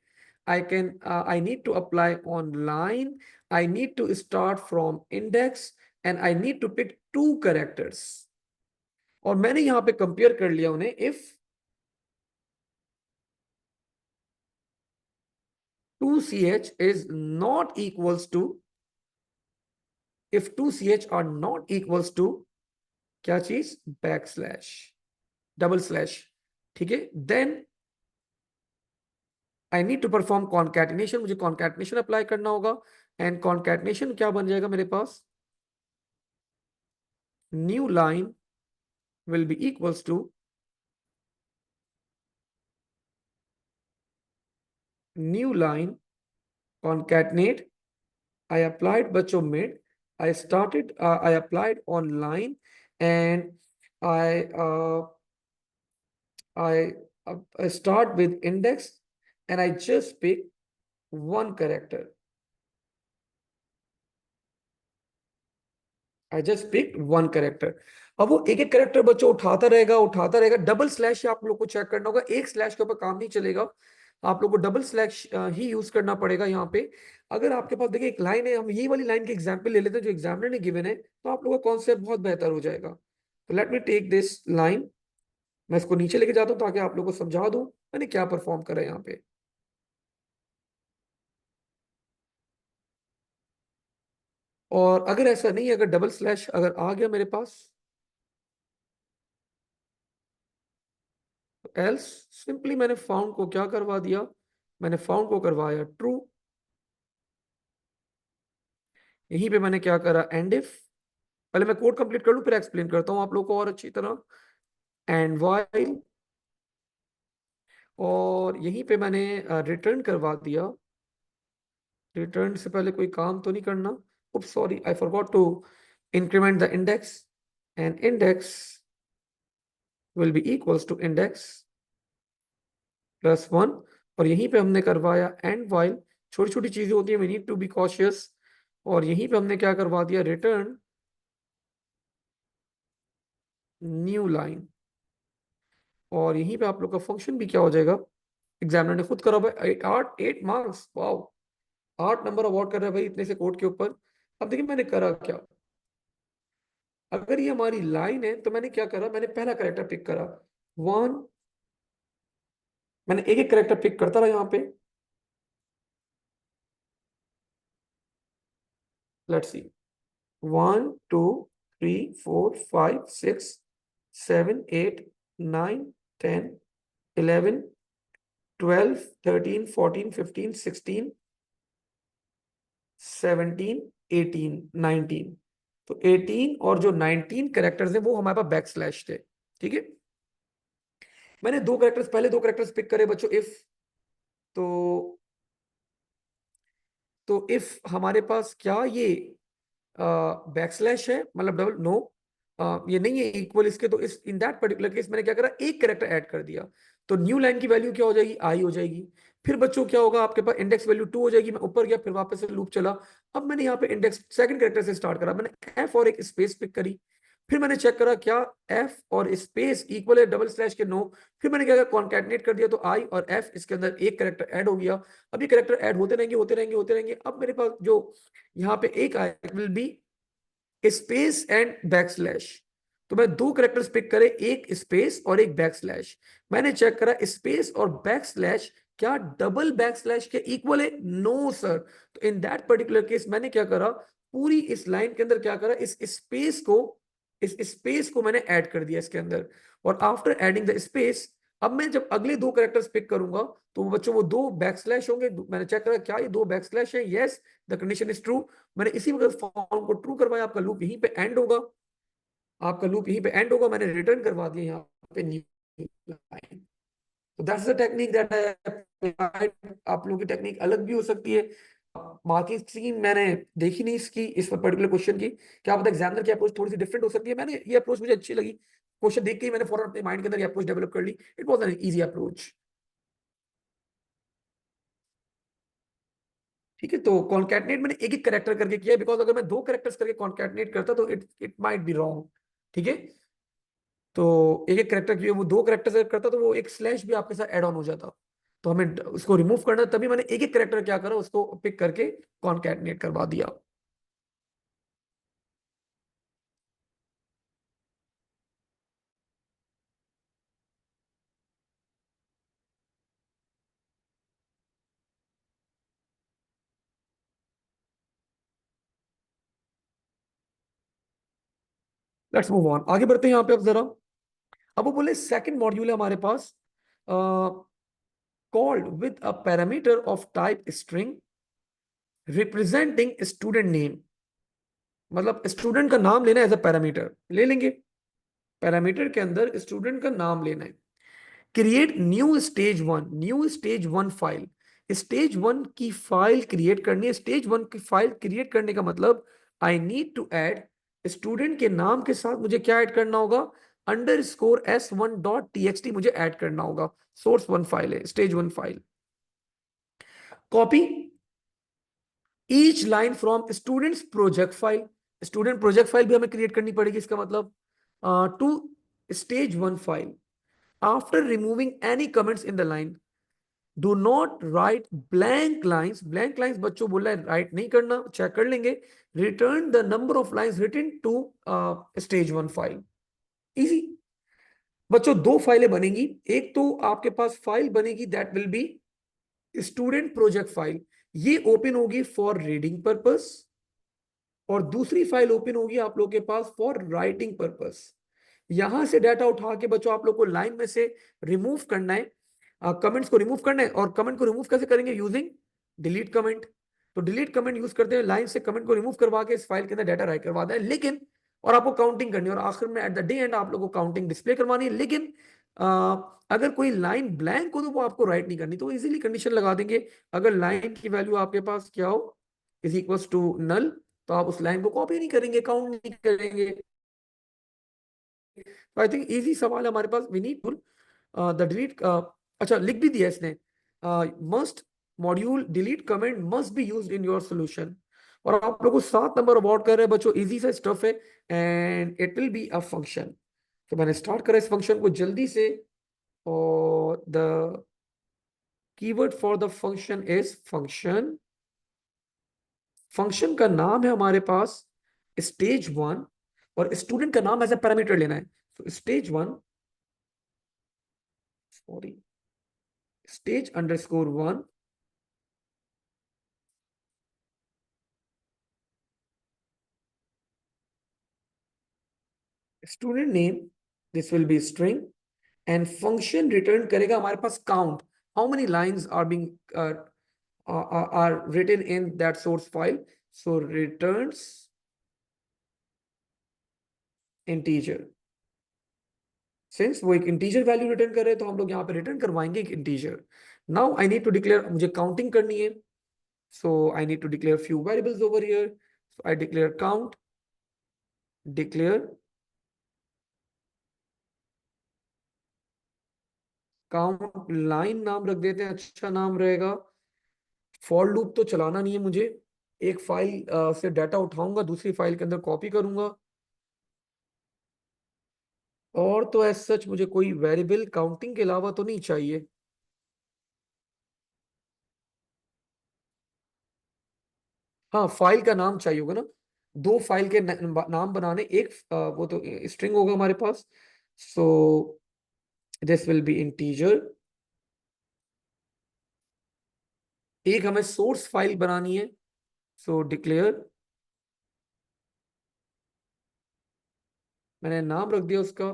I need to apply on line, I need to start from index, and I need to pick two characters। और मैंने यहां पे compare कर लिया उन्हें, if 2ch is not equals to, if 2ch are not equals to क्या चीज, back slash, double slash, ठीक है, then I need to perform concatenation, मुझे कॉन्कैटिनेशन अप्लाई करना होगा। एंड कॉन्कैटिनेशन क्या बन जाएगा मेरे पास, new line will be equals to new line concatenate, I applied बच्चों mid, I applied on line, and I uh, I start with index, and I just pick one character, I just picked one character। अब वो एक एक character बच्चों उठाता रहेगा। Double slash आप लोग को चेक करना होगा, एक स्लैश के ऊपर काम नहीं चलेगा, आप लोग को डबल स्लैश ही यूज करना पड़ेगा यहाँ पे। अगर आपके पास देखिए एक लाइन है, हम ये वाली लाइन के एग्जाम्पल ले लेते हैं जो एग्जामिनर ने गिवन है, तो आप लोगों का कॉन्सेप्ट बहुत बेहतर हो जाएगा। तो let me take this line, मैं इसको नीचे लेके जाता हूँ ताकि आप लोगों को समझा दूं मैंने क्या परफॉर्म करा है यहाँ पे। और अगर ऐसा नहीं है, अगर डबल स्लैश अगर आ गया मेरे पास, एल्स सिंपली मैंने फाउंड को क्या करवा दिया, मैंने फाउंड को करवाया ट्रू। यहीं पे मैंने क्या करा, एंड इफ, पहले मैं कोड कंप्लीट कर लूं फिर एक्सप्लेन करता हूं आप लोगों को और अच्छी तरह। एंड व्हाइल, और यहीं पे मैंने रिटर्न करवा दिया, रिटर्न से पहले कोई काम तो नहीं करना, oops sorry I forgot to increment the index, and index will be equals to index plus one. और यहीं पे हमने करवाया एंड व्हाइल, छोटी छोटी चीजें होती है, we need to be cautious. और यहीं पे हमने क्या करवा दिया, रिटर्न न्यू लाइन। और यहीं पे आप लोग का फंक्शन भी क्या हो जाएगा, एग्जामिनर ने खुद करा भाई, 8 मार्क्स, वाओ, 8 नंबर अवार्ड कर रहा है भाई इतने से कोड के ऊपर। अब देखिए मैंने करा क्या, अगर ये हमारी लाइन है तो मैंने क्या करा, मैंने पहला करेक्टर पिक करा, वन, मैंने एक एक करेक्टर पिक करता रहा यहाँ पे। Let's see, 1 2 3 4 5 6 7 8 9 10 11 12 13 14 15 16 17 18 19। तो 18 और जो 19 कैरेक्टर्स हैं वो हमारे पास बैक स्लैश थे। ठीक है, मैंने दो कैरेक्टर्स, पहले दो कैरेक्टर्स पिक करे बच्चों, इफ, तो इफ हमारे पास क्या ये बैक स्लैश है, मतलब डबल, नो, ये नहीं है इक्वल इसके, तो इस इन दैट पर्टिकुलर केस मैंने क्या करा, एक कैरेक्टर ऐड कर दिया, तो न्यू लाइन की वैल्यू क्या हो जाएगी, आई हो जाएगी। फिर बच्चों क्या होगा, आपके पास इंडेक्स वैल्यू 2 हो जाएगी, मैं ऊपर गया फिर वापस से लूप चला। अब मैंने यहाँ पे इंडेक्स सेकंड कैरेक्टर से स्टार्ट करा, मैंने एफ और एक स्पेस पिक करी, फिर मैंने चेक करा क्या एफ और स्पेस इक्वल है डबल स्लैश के, नो। फिर मैंने क्या किया, कॉन्कैटिनेट कर दिया, तो आई और एफ इसके अंदर एक कैरेक्टर ऐड हो गया। अब ये कैरेक्टर ऐड होते रहेंगे होते रहेंगे होते रहेंगे। अब मेरे पास जो यहाँ पे एक आया will be space and back slash, तो मैं दो कैरेक्टर्स पिक करे, एक स्पेस और एक बैक स्लैश। मैंने चेक करा स्पेस और बैक स्लैश क्या डबल बैक स्लैश के इक्वल है, नो सर। तो इन दैट पर्टिकुलर केस मैंने क्या करा, पूरी इस लाइन के अंदर क्या करा, इस स्पेस को मैंने ऐड कर दिया इसके अंदर। और आफ्टर एडिंग द स्पेस, अब मैं जब अगले दो कैरेक्टर्स पिक करूंगा तो बच्चों वो दो बैक स्लैश होंगे। मैंने चेक करा क्या ये दो बैक स्लैश है, yes, the condition is true. मैंने इसी वक्त फॉर्म को ट्रू करवाया, आपका लूप यहीं पे एंड होगा, आपका लूप यहीं पे एंड होगा। मैंने रिटर्न करवा दिया यहाँ पे न्यू लाइन। तो that's the technique that I applied. आप लोगों की टेक्निक अलग भी हो सकती है, मार्किंग स्कीम मैंने देखी नहीं इसकी, इस पर्टिकुलर क्वेश्चन की, क्या पता एग्जामिनर की अप्रोच थोड़ी सी डिफरेंट हो सकती है। मैंने ये अप्रोच मुझे अच्छी लगी, क्वेश्चन देख के ही मैंने फौरन अपने माइंड के अंदर ये अप्रोच डेवलप कर ली। It was an easy approach. ठीक है, तो कॉन्कैटनेट मैंने एक एक करेक्टर करके किया है, बिकॉज अगर मैं दो करेक्टर्स करके कॉन्कैटनेट करता तो इट माइट बी रॉन्ग। ठीक है, तो एक एक करेक्टर की वो दो करेक्टर्स अगर करता तो वो एक स्लैश भी आपके साथ ऐड ऑन हो जाता, तो हमें उसको रिमूव करना, तभी मैंने एक एक करेक्टर क्या करा, उसको पिक करके कॉन्कैटनेट करवा दिया। लेट्स मूव ऑन, आगे बढ़ते हैं यहाँ पे अब जरा। अब वो बोले सेकंड मॉड्यूल है हमारे पास, called with a parameter of type string representing student name, मतलब स्टूडेंट का नाम लेना एज अ पैरामीटर ले लेंगे, पैरामीटर के अंदर स्टूडेंट का नाम लेना है। Create new stage one file, stage one की फाइल क्रिएट करनी है। स्टेज वन की फाइल क्रिएट करने का मतलब I need to add student के नाम के साथ मुझे क्या ऐड करना होगा, _s1.txt मुझे ऐड करना होगा। सोर्स वन फाइल है, stage one file. Copy each line from students project file, student project file भी हमें क्रिएट करनी पड़ेगी, इसका मतलब to stage one file. After removing any comments in the line, do not write blank lines, blank lines बच्चों बोला है write नहीं करना, चेक कर लेंगे। Return the number of lines written to stage one file. Easy बच्चों, दो फाइलें बनेंगी, एक तो आपके पास फाइल बनेगी that will B student project file, ये ओपन होगी फॉर रीडिंग पर्पस, और दूसरी फाइल ओपन होगी आप लोग के पास फॉर राइटिंग पर्पस। यहां से डाटा उठा के बच्चों आप लोग को लाइन में से रिमूव करना है, कमेंट्स को रिमूव करना है। और कमेंट को रिमूव कैसे करेंगे, यूजिंग डिलीट कमेंट। तो डिलीट कमेंट यूज करते हैं, लाइन से कमेंट को रिमूव करवा के इस फाइल के अंदर डाटा राइट करवाना है, लेकिन और आपको काउंटिंग करनी है, और आखिर में एट द डे एंड आप लोगों को काउंटिंग डिस्प्ले करवानी है। लेकिन अगर कोई लाइन ब्लैंक हो तो वो आपको राइट नहीं करनी, तो इजीली कंडीशन लगा देंगे, अगर लाइन की वैल्यू आपके पास क्या हो, इज इक्वल टू नल, तो आप उस लाइन को कॉपी नहीं करेंगे, काउंट नहीं करेंगे। तो आई थिंक इजी सवाल है हमारे पास। वी नीड द डिलीट, अच्छा लिख भी दिया इसने, must module delete comment must be used in your solution. और आप लोगों को 7 नंबर अवार्ड कर रहे हैं बच्चों, इजी सा स्टफ है, and it will be a function. तो मैंने स्टार्ट करा इस फंक्शन को जल्दी से, और the keyword for the function is function, function का नाम है हमारे पास stage 1 और स्टूडेंट का नाम एज ए पैरामीटर लेना है। तो stage 1, sorry, stage_1 student name, this will be string and function return करेगा हमारे पास count, how many lines are being are written in that source file. So returns integer. Since वो एक integer value return कर रहे हैं तो हम लोग यहाँ पे return करवाएंगे एक integer. Now I need to declare, मुझे counting करनी है, so I need to declare few variables over here. So I declare count, declare count line, नाम रख देते हैं, अच्छा नाम रहेगा। फॉर लूप तो चलाना नहीं है मुझे, एक फाइल से डाटा उठाऊंगा, दूसरी फाइल के अंदर कॉपी करूंगा, और तो एज सच मुझे कोई वेरिएबल काउंटिंग के अलावा तो नहीं चाहिए। हाँ, फाइल का नाम चाहिए होगा ना, दो फाइल के नाम बनाने, एक वो तो स्ट्रिंग होगा हमारे पास। So this will be integer. एक हमें सोर्स फाइल बनानी है, सो डिक्लेयर, मैंने नाम रख दिया उसका,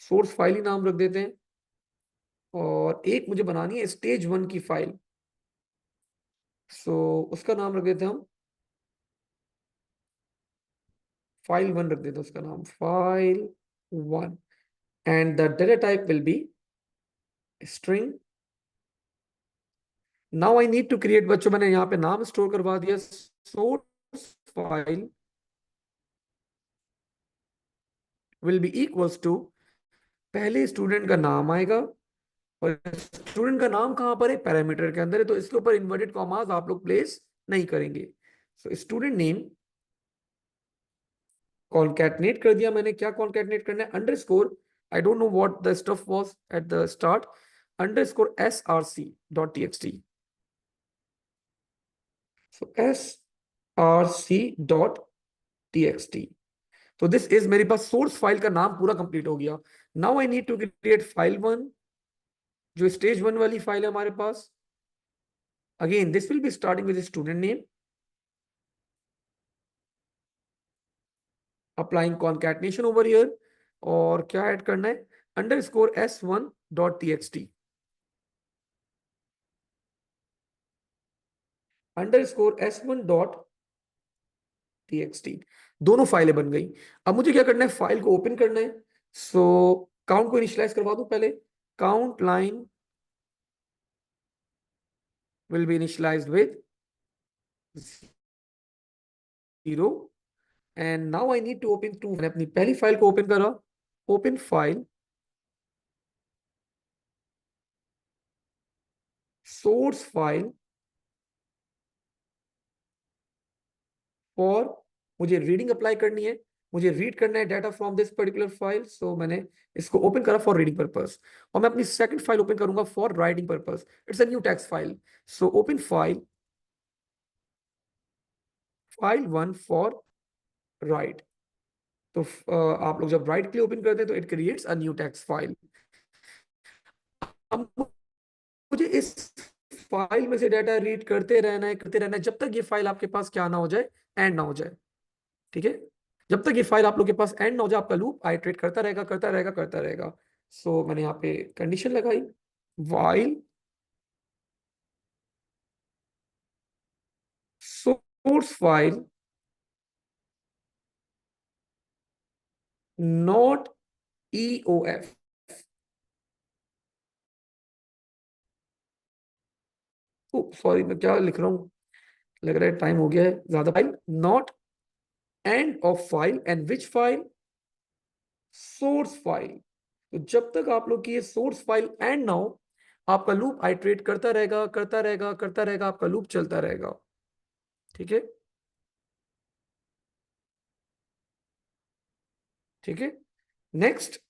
सोर्स फाइल ही नाम रख देते हैं। और एक मुझे बनानी है stage 1 की फाइल, सो उसका नाम रख देते हैं हम file1, रख देते हैं उसका नाम file1, and the data type will be string. Now I need to create, बच्चों मैंने यहाँ पे नाम स्टोर करवा दिया, source file will be equals to, पहले स्टूडेंट का नाम आएगा, और स्टूडेंट का नाम कहां पर है, पैरामीटर के अंदर है, तो इसके ऊपर इन्वर्टेड कॉमास आप लोग प्लेस नहीं करेंगे। सो स्टूडेंट नेम कॉन्कैटनेट कर दिया मैंने, क्या कॉन्कैटनेट करना है, underscore, I don't know what the stuff was at the start, underscore src.txt। So src.txt, तो दिस इज, मेरे पास सोर्स फाइल का नाम पूरा कंप्लीट हो गया। Now I need to create file1, जो stage 1 वाली फाइल है हमारे पास। Again this will be starting with student name, applying concatenation over here, और क्या ऐड करना है, अंडरस्कोर s1.txt, अंडरस्कोर s1.txt, दोनों फाइलें बन गई। अब मुझे क्या करना है, फाइल को ओपन करना है। सो काउंट को इनिशियलाइज करवा दूं पहले, count line will be initialized with 0, and now I need to open to, मैंने अपनी पहली फाइल को ओपन करा, ओपन फाइल सोर्स फाइल और मुझे रीडिंग अप्लाई करनी है, मुझे रीड करना है data from this particular file, so मैंने इसको ओपन करा फॉर रीडिंग पर्पस, और मैं अपनी सेकंड फाइल ओपन करूंगा for writing purpose, it's a new text file. So open file file1 for right. तो आप लोग जब राइट के लिए ओपन करते हैं तो it creates a new text file. अब मुझे इस फाइल में से डाटा रीड करते रहना है जब तक ये फाइल आपके पास क्या ना हो जाए, एंड ना हो जाए। ठीक है, जब तक ये फाइल आप लोग के पास एंड ना हो जाए, आपका लूप आइटरेट करता रहेगा, करता रहेगा, करता रहेगा। सो मैंने यहाँ पे कंडीशन लगाई, while source file not EOF, sorry मैं क्या लिख रहा हूँ, लग रहा है टाइम हो गया है ज्यादा, file not end of file, and which file, source file. तो जब तक आप लोग की ये सोर्स फाइल एंड ना हो, आपका लूप आइटरेट करता रहेगा, करता रहेगा, करता रहेगा, आपका लूप चलता रहेगा। ठीक है, ठीक है। नेक्स्ट,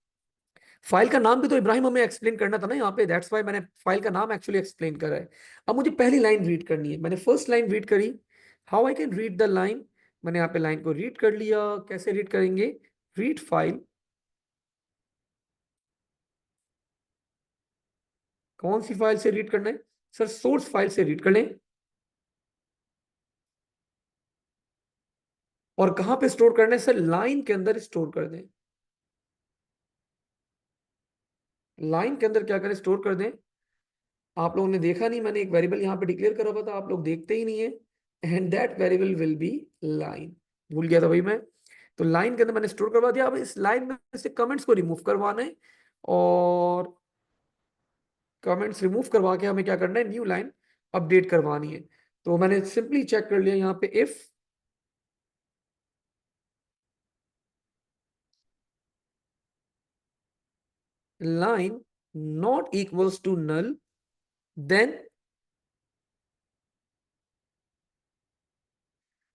फाइल का नाम भी तो इब्राहिम हमें एक्सप्लेन करना था ना यहाँ पे, दैट्स व्हाई मैंने फाइल का नाम एक्चुअली एक्सप्लेन करा है। अब मुझे पहली लाइन रीड करनी है, मैंने फर्स्ट लाइन रीड करी, how I can read the line, मैंने यहाँ पे लाइन को रीड कर लिया। कैसे रीड करेंगे? रीड फाइल, कौन सी फाइल से रीड करना है सर? सोर्स फाइल से रीड कर लें। और कहां पे स्टोर करना है सर? लाइन के अंदर स्टोर कर दें। लाइन के अंदर क्या करें? स्टोर कर दें। आप लोगों ने देखा नहीं, मैंने एक वेरिएबल यहाँ पे डिक्लेयर करा हुआ था, आप लोग देखते ही नहीं है। And that variable will be line. भूल गया था भाई मैं। तो लाइन के अंदर मैंने स्टोर करवा दिया। अब इस लाइन में से कमेंट्स को रिमूव करवाना है, और कमेंट्स रिमूव करवा के हमें क्या करना है? न्यू लाइन अपडेट करवानी है। तो मैंने सिंपली चेक कर लिया यहाँ पे, if line not equals to null, then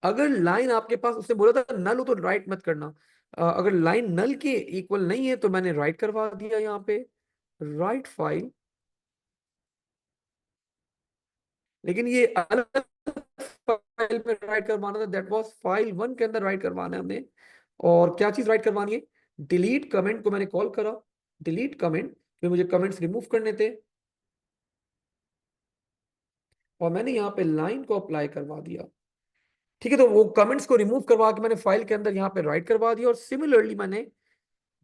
अगर लाइन आपके पास, उसने बोला था नल हो तो राइट मत करना। अगर लाइन नल के इक्वल नहीं है तो मैंने राइट करवा दिया यहाँ पे, राइट फाइल। लेकिन ये अलग फाइल में राइट करवाना था, दैट वाज फाइल 1 के अंदर राइट करवाना है हमने। और क्या चीज राइट करवानी है? डिलीट कमेंट को मैंने कॉल करा, डिलीट कमेंट, फिर मुझे कमेंट्स रिमूव करने थे, और मैंने यहाँ पे लाइन को अप्लाई करवा दिया। ठीक है, तो वो कमेंट्स को रिमूव करवा के मैंने फाइल के अंदर यहाँ पे राइट करवा दिया। और सिमिलरली मैंने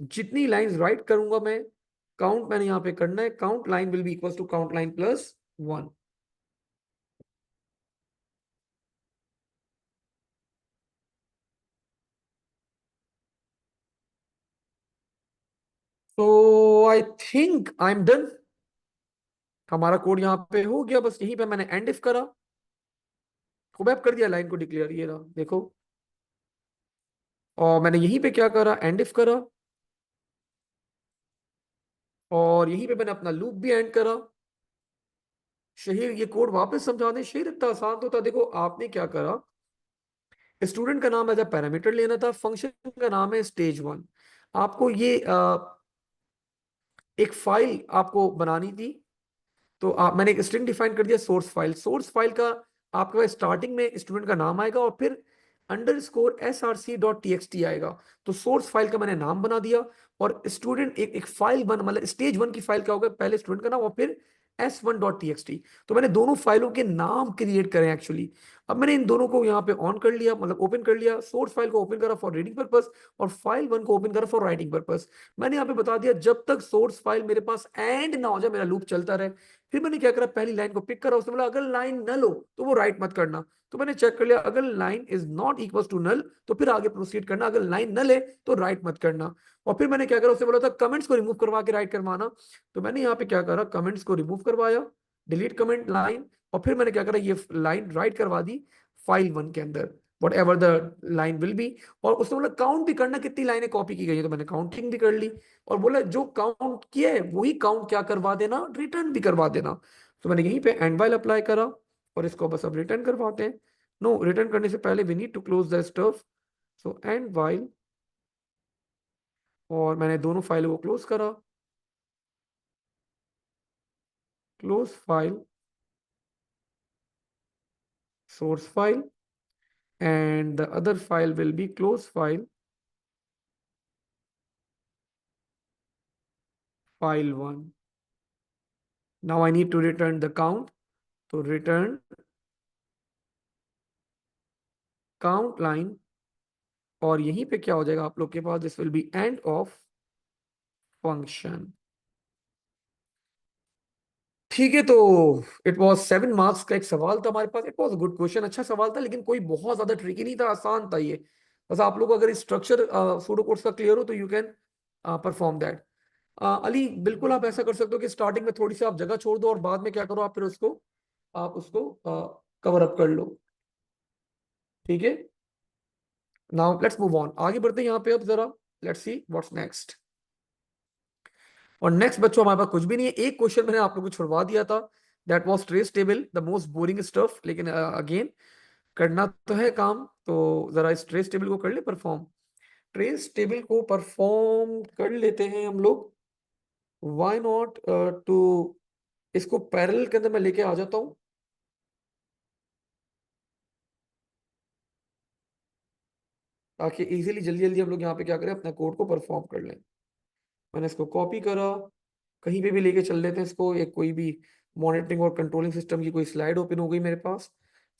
जितनी लाइंस राइट करूंगा मैं, काउंट मैंने यहाँ पे करना है, count line will be equal to count line plus 1। तो I think I am done. हमारा कोड यहाँ पे हो गया, बस यहीं पे मैंने एंड इफ करा, को मैप कर दिया लाइन को डिक्लेयर, ये रहा देखो। और मैंने यहीं पे क्या करा? एंड इफ करा, और यहीं पे मैंने अपना लूप भी एंड करा। शहीर ये कोड वापस समझा दें, शहीर इतना आसान तो था। देखो आपने क्या करा, स्टूडेंट का नाम एज अ पैरामीटर लेना था, फंक्शन का नाम है stage 1। आपको ये एक फाइल आपको बनानी थी। तो मैंने एक स्ट्रिंग डिफाइन कर दिया, सोर्स फाइल। सोर्स फाइल का आपके पास स्टार्टिंग में स्टूडेंट का नाम आएगा, और फिर _src.txt आएगा। तो सोर्स फाइल का मैंने नाम बना दिया, और स्टूडेंट एक फाइल बन, मतलब stage 1 की फाइल क्या होगा? पहले स्टूडेंट का नाम और फिर s1.txt। तो मैंने दोनों फाइलों के नाम क्रिएट करें एक्चुअली। अब मैंने इन दोनों को यहाँ पे ऑन कर लिया, मतलब ओपन कर लिया। सोर्स फाइल को ओपन करा फॉर रीडिंग पर्पस, और फाइल 1 को ओपन करा फॉर राइटिंग पर्पस। मैंने यहाँ पे बता दिया, जब तक सोर्स फाइल मेरे पास एंड ना हो जाए, मेरा लूप चलता रहे। फिर मैंने क्या करा? पहली लाइन को पिक करा, उसने बोला अगर लाइन नल हो तो वो राइट मत करना। तो मैंने चेक कर लिया, अगर line is not equal to null तो फिर आगे प्रोसीड करना, अगर लाइन नल है तो राइट मत करना। और फिर मैंने क्या करा? उसने बोला था कमेंट्स को रिमूव करवा के राइट करवाना। तो मैंने यहाँ पे क्या करा? कमेंट्स को रिमूव करवाया, डिलीट कमेंट लाइन, और फिर मैंने क्या करा? ये लाइन राइट करवा दी फाइल 1 के अंदर, what ever the line will B. और उसने बोला काउंट भी करना कितनी लाइनें कॉपी की गई है, तो मैंने काउंटिंग भी कर ली। और बोला जो काउंट किया है वही काउंट क्या करवा देना? रिटर्न भी करवा देना। तो मैंने यहीं पे एंड वाइल अप्लाई करा, और इसको बस अब रिटर्न करवाते हैं। नो, रिटर्न करने से पहले we need to close the stuff. So and while, और मैंने दोनों फाइलों को क्लोज करा, close file, source file, and the other file will be close file, file 1. Now I need to return the count. So return count line, और यहीं पे क्या हो जाएगा आप लोग के पास? This will be end of function. ठीक है, तो इट वाज 7 मार्क्स का एक सवाल था हमारे पास। इट वाज गुड क्वेश्चन, अच्छा सवाल था, लेकिन कोई बहुत ज्यादा ट्रिकी नहीं था, आसान था ये। बस आप लोग अगर स्ट्रक्चर सूडो कोड्स का क्लियर हो तो you can perform that. Ali बिल्कुल आप ऐसा कर सकते हो कि स्टार्टिंग में थोड़ी सी आप जगह छोड़ दो, और बाद में क्या करो, आप फिर उसको आप उसको कवर अप कर लो। ठीक है, नाउ लेट्स मूव ऑन, आगे बढ़ते हैं यहाँ पे। अब जरा लेट्स सी व्हाट्स नेक्स्ट। और नेक्स्ट बच्चों हमारे पास कुछ भी नहीं है। एक क्वेश्चन मैंने आप लोगों को छुड़वा दिया था, that was trace table, the most boring stuff, लेकिन अगेन करना तो है काम। तो जरा इस ट्रेस टेबल को कर ले परफॉर्म। ट्रेस टेबल को परफॉर्म कर लेते हैं हम लोग। व्हाई नॉट टू, इसको पैरेलल के अंदर मैं लेके आ जाता हूँ। ताकि इजीली जल्दी जल्दी हम लोग यहाँ पे क्या करें, अपना कोड को परफॉर्म कर लें। मैंने इसको कॉपी करा, कहीं पे भी लेके चल लेते हैं इसको, एक कोई भी मॉनिटरिंग और कंट्रोलिंग सिस्टम की कोई स्लाइड ओपन हो गई मेरे पास।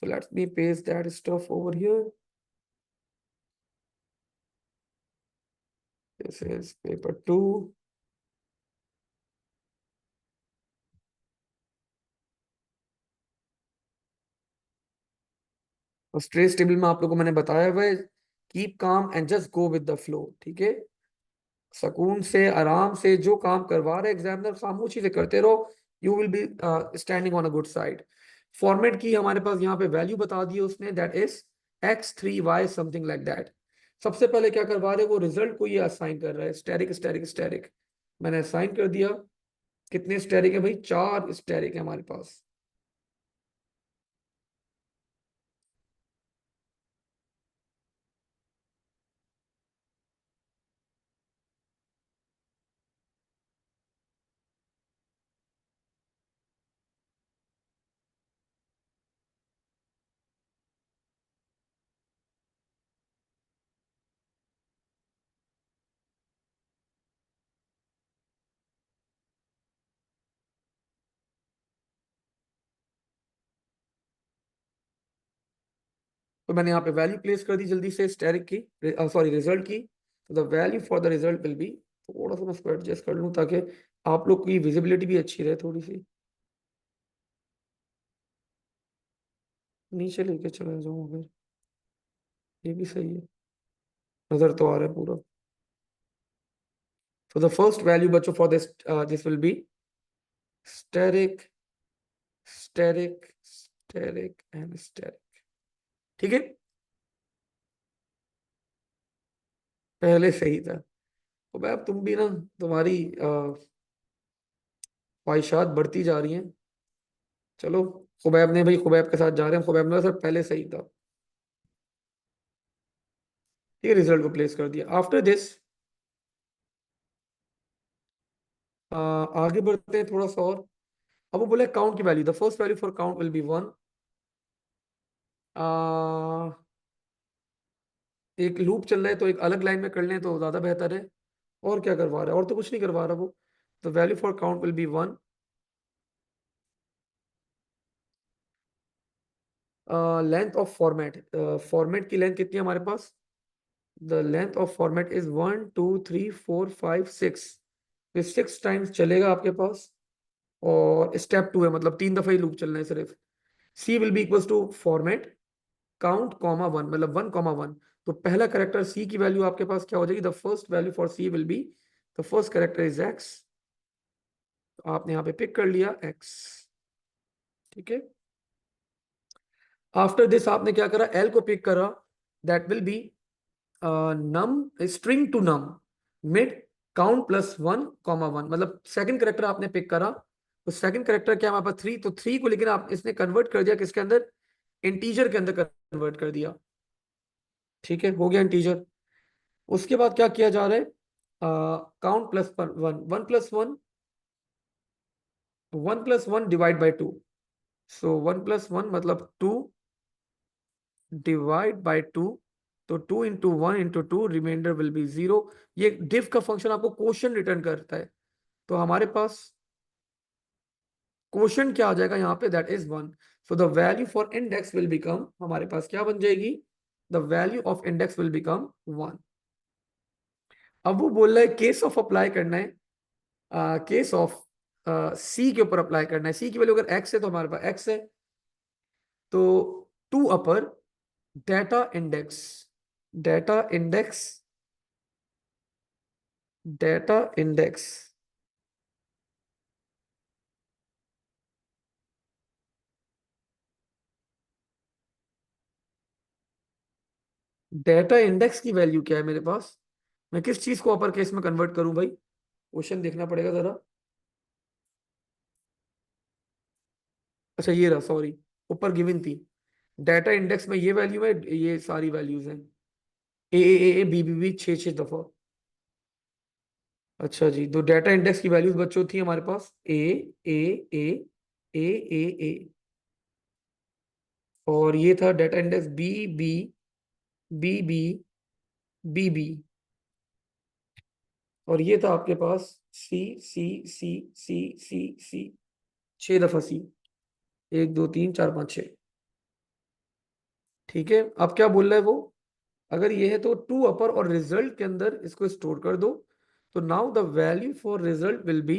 So let me paste that stuff over here. This is paper 2. और स्ट्रेस टेबल में आप लोगों को मैंने बताया हुआ है, keep calm and just go with the flow. ठीक है, सुकून से आराम से जो काम करवा रहे एग्जामिनर खामोशी से करते रहो, you will be standing on a good side. Format की हमारे पास यहाँ पे वैल्यू बता दी है उसने, that is x3y something like that. सबसे पहले क्या करवा रहे हैं, वो रिजल्ट को ये असाइन कर रहा है, स्टैटिक स्टैटिक स्टैटिक। मैंने असाइन कर दिया। कितने स्टैटिक है भाई, 4 स्टैटिक है हमारे पास। तो मैंने यहाँ पे वैल्यू प्लेस कर दी जल्दी से स्टैटिक की, सॉरी रिजल्ट की। तो the value for the result will B, थोड़ा सा मैं इसको एडजस्ट कर लूँ ताकि आप लोग की विजिबिलिटी भी अच्छी रहे थोड़ी सी। नीचे लेके चला जाऊँ अगर, ये भी सही है, नजर तो आ रहा है पूरा। So the first value बच्चों for this will be static, static, static and static। ठीक है, पहले सही था। तो भाई अब तुम भी ना, तुम्हारी ख्वाहिशात बढ़ती जा रही हैं। चलो, खुबैब ने भाई, खुबैब के साथ जा रहे हैं, खुबैब ने सर पहले सही था। ठीक है, रिजल्ट को प्लेस कर दिया। आफ्टर दिस आगे बढ़ते हैं थोड़ा सा और। अब वो बोले काउंट की value, the first value for count will be 1। एक लूप चल रहा है तो एक अलग लाइन में कर लें तो ज्यादा बेहतर है। और क्या करवा रहा है, और तो कुछ नहीं करवा रहा वो। The value for count will be 1। Length of format, format की लेंथ कितनी है हमारे पास, the length of format is 1 2 3 4 5 6। 6 times चलेगा आपके पास। और स्टेप 2 है, मतलब 3 दफा ही लूप चलना है सिर्फ। C will be equal to format count comma 1, मतलब 1 कॉमा 1। तो पहला करेक्टर सी की वैल्यू आपके पास क्या हो जाएगी, the first value for C will be, the first character is X. तो आपने यहाँ पे पिक कर लिया एक्स। ठीक है, आफ्टर दिस आपने क्या करा, एल को पिक करा, that will be num string to num mid count +1 comma 1। मतलब सेकंड करेक्टर आपने पिक करा, तो सेकंड करेक्टर क्या हमारे पास 3, तो 3 को लेकिन आप इसने कन्वर्ट कर दिया किसके अंदर, इंटीजर के अंदर कन्वर्ट कर दिया। ठीक है, हो गया इंटीजर। उसके बाद क्या किया जा रहा है, काउंट +1, 1+1 डिवाइड बाई 2। सो 1+1 मतलब 2 डिवाइड बाई 2। तो 2 × 1 × 2 रिमाइंडर विल बी 0। ये डिफ का फंक्शन आपको क्वोशंट रिटर्न करता है। तो हमारे पास क्वोशंट क्या आ जाएगा यहाँ पे, that is 1। So the value for index will become, हमारे पास क्या बन जाएगी, the value of index will become 1। अब वो बोल रहा है केस ऑफ अप्लाई करना है, केस ऑफ सी के ऊपर अप्लाई करना है। सी की वैल्यू अगर एक्स है तो हमारे पास एक्स है। तो to upper data index, data index, data index, data index की वैल्यू क्या है मेरे पास, मैं किस चीज को अपर केस में कन्वर्ट करूं भाई, क्वेश्चन देखना पड़ेगा जरा। अच्छा ये रहा, सॉरी, ऊपर गिवन थी। डेटा इंडेक्स में ये वैल्यू है, ये सारी वैल्यूज हैं, ए बी बी बी 6 6 दफा। अच्छा जी, तो डेटा इंडेक्स की वैल्यूज बच्चों थी हमारे पास ए ए ए ए ए ए, और ये था data index B B B B B B, और ये था आपके पास सी सी सी सी सी सी, 6 दफा सी, 1 2 3 4 5 6। ठीक है, अब क्या बोल रहा है वो, अगर ये है तो टू अपर और रिजल्ट के अंदर इसको स्टोर कर दो। तो now the value for result will be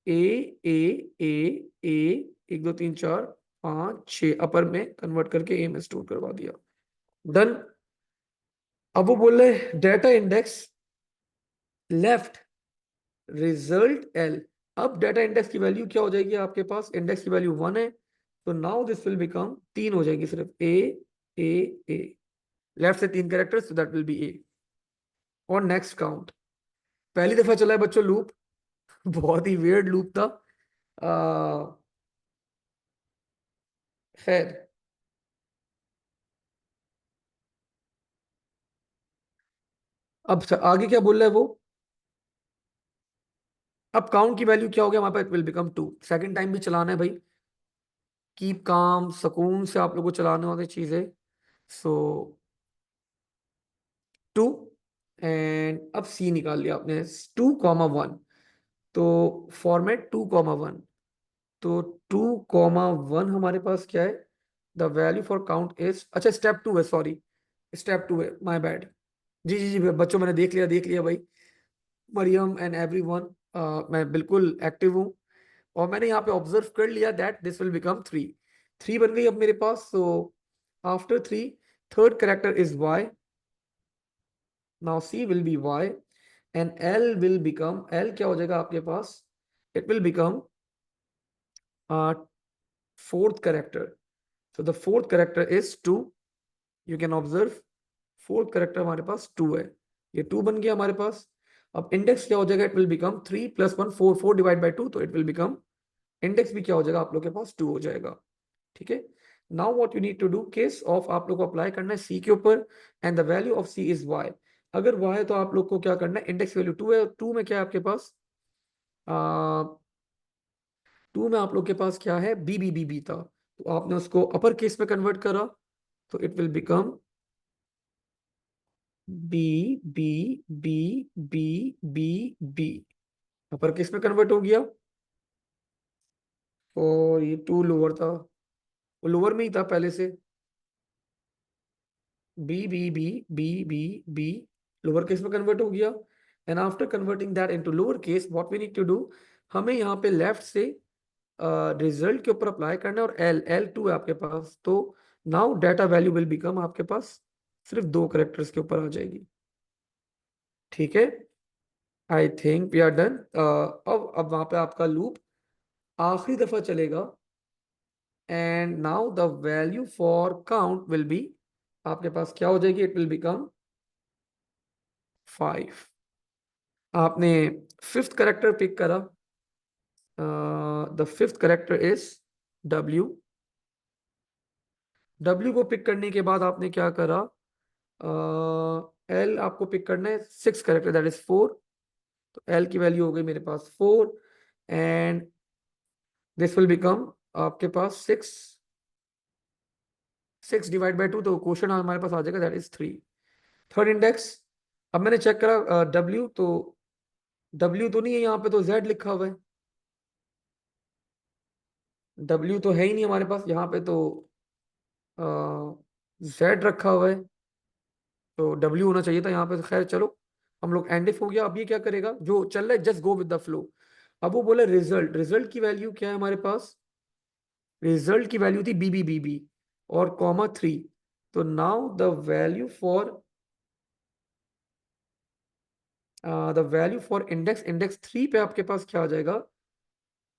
A A A A, 1 2 3 4 5 6, upper में कन्वर्ट करके ए में स्टोर करवा दिया। डन। अब वो बोल रहे data index left result L. अब डेटा इंडेक्स की वैल्यू क्या हो जाएगी आपके पास, इंडेक्स की वैल्यू 1 है, तो नाउ दिस विल बिकम 3 हो जाएगी सिर्फ, ए ए, लेफ्ट से 3 कैरेक्टर्स, तो दैट विल बी ए। और नेक्स्ट काउंट, पहली दफा चला है बच्चों लूप, बहुत ही वियर्ड लूप था। खैर, अब आगे क्या बोल रहा है वो, अब काउंट की वैल्यू क्या हो गया हमारे पास, it will become 2। Second time भी चलाना है भाई, कीप काम, सुकून से आप लोगों को चलाने वाली चीजें। सो 2, एंड अब सी निकाल लिया आपने, 2 कॉमा 1, तो फॉर्मेट 2 कॉमा 1, तो 2 कॉमा 1 हमारे पास क्या है, the value for count is, अच्छा स्टेप 2 है, सॉरी स्टेप 2 है, माय बैड। जी जी जी बच्चों, मैंने देख लिया भाई, मरियम एंड एवरीवन, मैं बिल्कुल एक्टिव हूँ, और मैंने यहाँ पे ऑब्जर्व कर लिया दैट दिस विल बिकम 3। 3 बन गई अब मेरे पास, so after 3 third character is Y, now C will be Y, and L will become, L क्या हो जाएगा आपके पास, it will become fourth character, so the fourth character is 2, you can observe fourth character हमारे पास 2 है, ये 2 बन गया हमारे पास। अब इंडेक्स क्या हो जाएगा, it will become 3 + 1 4, 4 divide by 2, तो इट विल बिकम, इंडेक्स भी क्या हो जाएगा आप लोग के पास 2 हो जाएगा। ठीक है, now what you need to do, case of आप लोग को अप्लाई करना है सी के ऊपर, and the value of C is Y. अगर वाई है तो आप लोग को क्या करना है, इंडेक्स वैल्यू 2 है, 2 में क्या है आपके पास, 2 में आप लोग के पास क्या है, बी बी बी बी था, तो आपने उसको अपर केस में कन्वर्ट करा, तो it will become B B B B B B, upper case में कन्वर्ट हो गया, और ये 2 लोअर था, वो लोअर में ही था पहले से, B B B B B B, lower case में कन्वर्ट हो गया। And after converting that into lower case, what we need to do, हमें यहाँ पे लेफ्ट से रिजल्ट के ऊपर अप्लाई करना है, और एल एल 2 है आपके पास, तो now data value will become आपके पास सिर्फ 2 कैरेक्टर्स के ऊपर आ जाएगी। ठीक है, I think we are done. अब वहां पे आपका लूप आखिरी दफा चलेगा, and now the value for count will be, आपके पास क्या हो जाएगी, इट विल बिकम 5। आपने फिफ्थ करेक्टर पिक करा, the fifth character is W. W को पिक करने के बाद आपने क्या करा, एल आपको पिक करना है, 6 करेक्टर दैट इज 4, तो एल की वैल्यू हो गई मेरे पास 4, एंड दिस विल बिकम आपके पास 6, 6 डिवाइड बाई 2, तो क्वेश्चन हमारे पास आ जाएगा दैट इज 3। थर्ड इंडेक्स, अब मैंने चेक करा डब्ल्यू, तो डब्ल्यू तो नहीं है यहाँ पे, तो जेड लिखा हुआ है, डब्ल्यू तो है ही नहीं हमारे पास यहाँ पे, तो जेड रखा हुआ है, तो डब्ल्यू होना चाहिए था यहाँ पे, तो खैर चलो, हम लोग एंड इफ हो गया। अब ये क्या करेगा, जो चल रहा है just go with the flow. अब वो बोले रिजल्ट, रिजल्ट की वैल्यू क्या है हमारे पास, रिजल्ट की वैल्यू थी बी बी बी बी और कॉमा 3, तो now the value for, the value for index, index 3 पे आपके पास क्या आ जाएगा,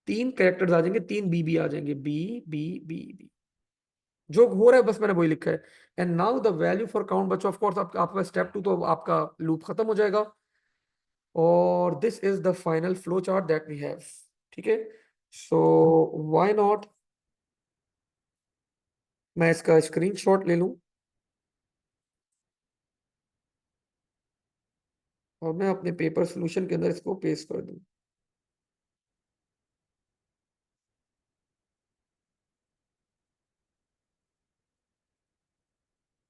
3 कैरेक्टर्स आ जाएंगे, 3 बी आ जाएंगे, बी बी बी बी, जो हो रहा है बस मैंने वही लिखा है। And now the value for count, बच्चों ऑफ कोर्स आपका स्टेप 2, तो आपका लूप खत्म हो जाएगा, और this is the final flow chart that we have. ठीक है, सो व्हाई नॉट, मैं इसका स्क्रीनशॉट ले लूं, और मैं अपने पेपर सोल्यूशन के अंदर इसको पेस्ट कर दूं।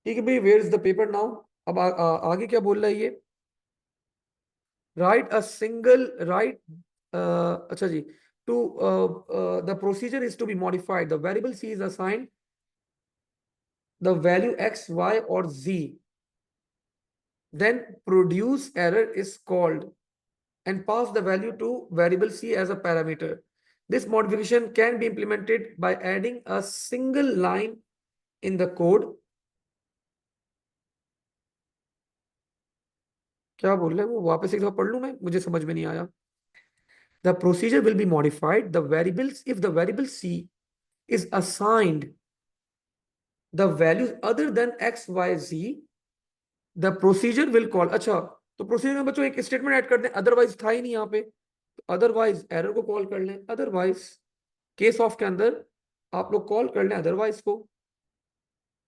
ठीक है भाई, where is the paper now. अब आगे क्या बोल रहा है ये, राइट अ सिंगल राइट, अच्छा जी, to the procedure is to be modified, the variable C is assigned the value X Y और z, then produce error is called and pass the value to variable c as a parameter. This modification can be implemented by adding a single line in the code. क्या बोल रहे हैं वो, वापस एक बार पढ़ लूं मैं, मुझे समझ में नहीं आया। The procedure will be modified the variables if the variable c is assigned the values other than x y z, the procedure will call। अच्छा, तो प्रोसीजर में बच्चों एक स्टेटमेंट ऐड कर दें, अदरवाइज था ही नहीं यहाँ पे, अदरवाइज एरर को कॉल कर लें, अदरवाइज केस ऑफ के अंदर आप लोग कॉल कर लें अदरवाइज को,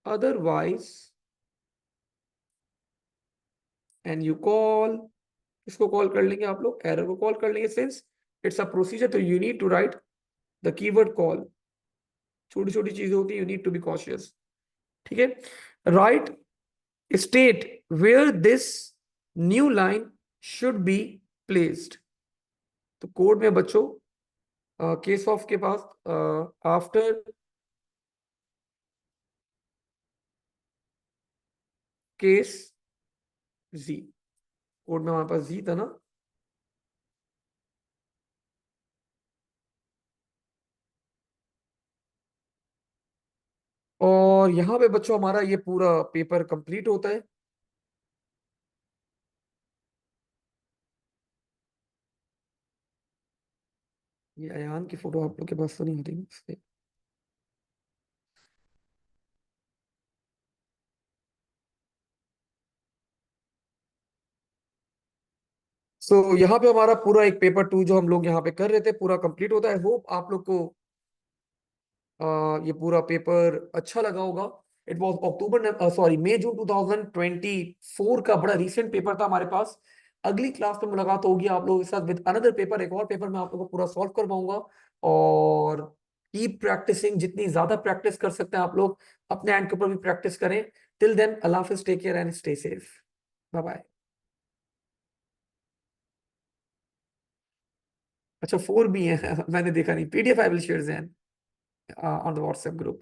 अदरवाइज एंड यू कॉल, इसको कॉल कर लेंगे आप लोग, एरर को कॉल कर लेंगे, सिंस इट्स अ प्रोसीजर तो you need to write the keyword call. छोटी छोटी चीजें होती है, you need to be cautious. ठीक है, write state where this new line should be placed. तो कोड में बच्चों केस ऑफ के पास आफ्टर केस जी, कोड में हमारे पास जी था ना, और यहाँ पे बच्चों हमारा ये पूरा पेपर कंप्लीट होता है। ये अयान की फोटो आप लोग के पास तो नहीं होती ना? सो यहाँ पे हमारा पूरा एक पेपर 2 जो हम लोग यहाँ पे कर रहे थे पूरा कंप्लीट होता है। होप आप लोग को ये पूरा पेपर अच्छा लगा होगा। It was October sorry May जून 2024 का बड़ा रीसेंट पेपर था हमारे पास। अगली क्लास में मुलाकात होगी आप लोगों के साथ विद अनदर पेपर, एक और पेपर मैं आप लोगों को पूरा सॉल्व करवाऊंगा। और कीप प्रैक्टिसिंग, जितनी ज्यादा प्रैक्टिस कर सकते हैं आप लोग, अपने एंड के ऊपर भी प्रैक्टिस करें। टिल देन अल्लाह हाफिज, take care and stay safe, bye bye. अच्छा 4 भी है मैंने देखा नहीं, PDF I will share then on the WhatsApp group.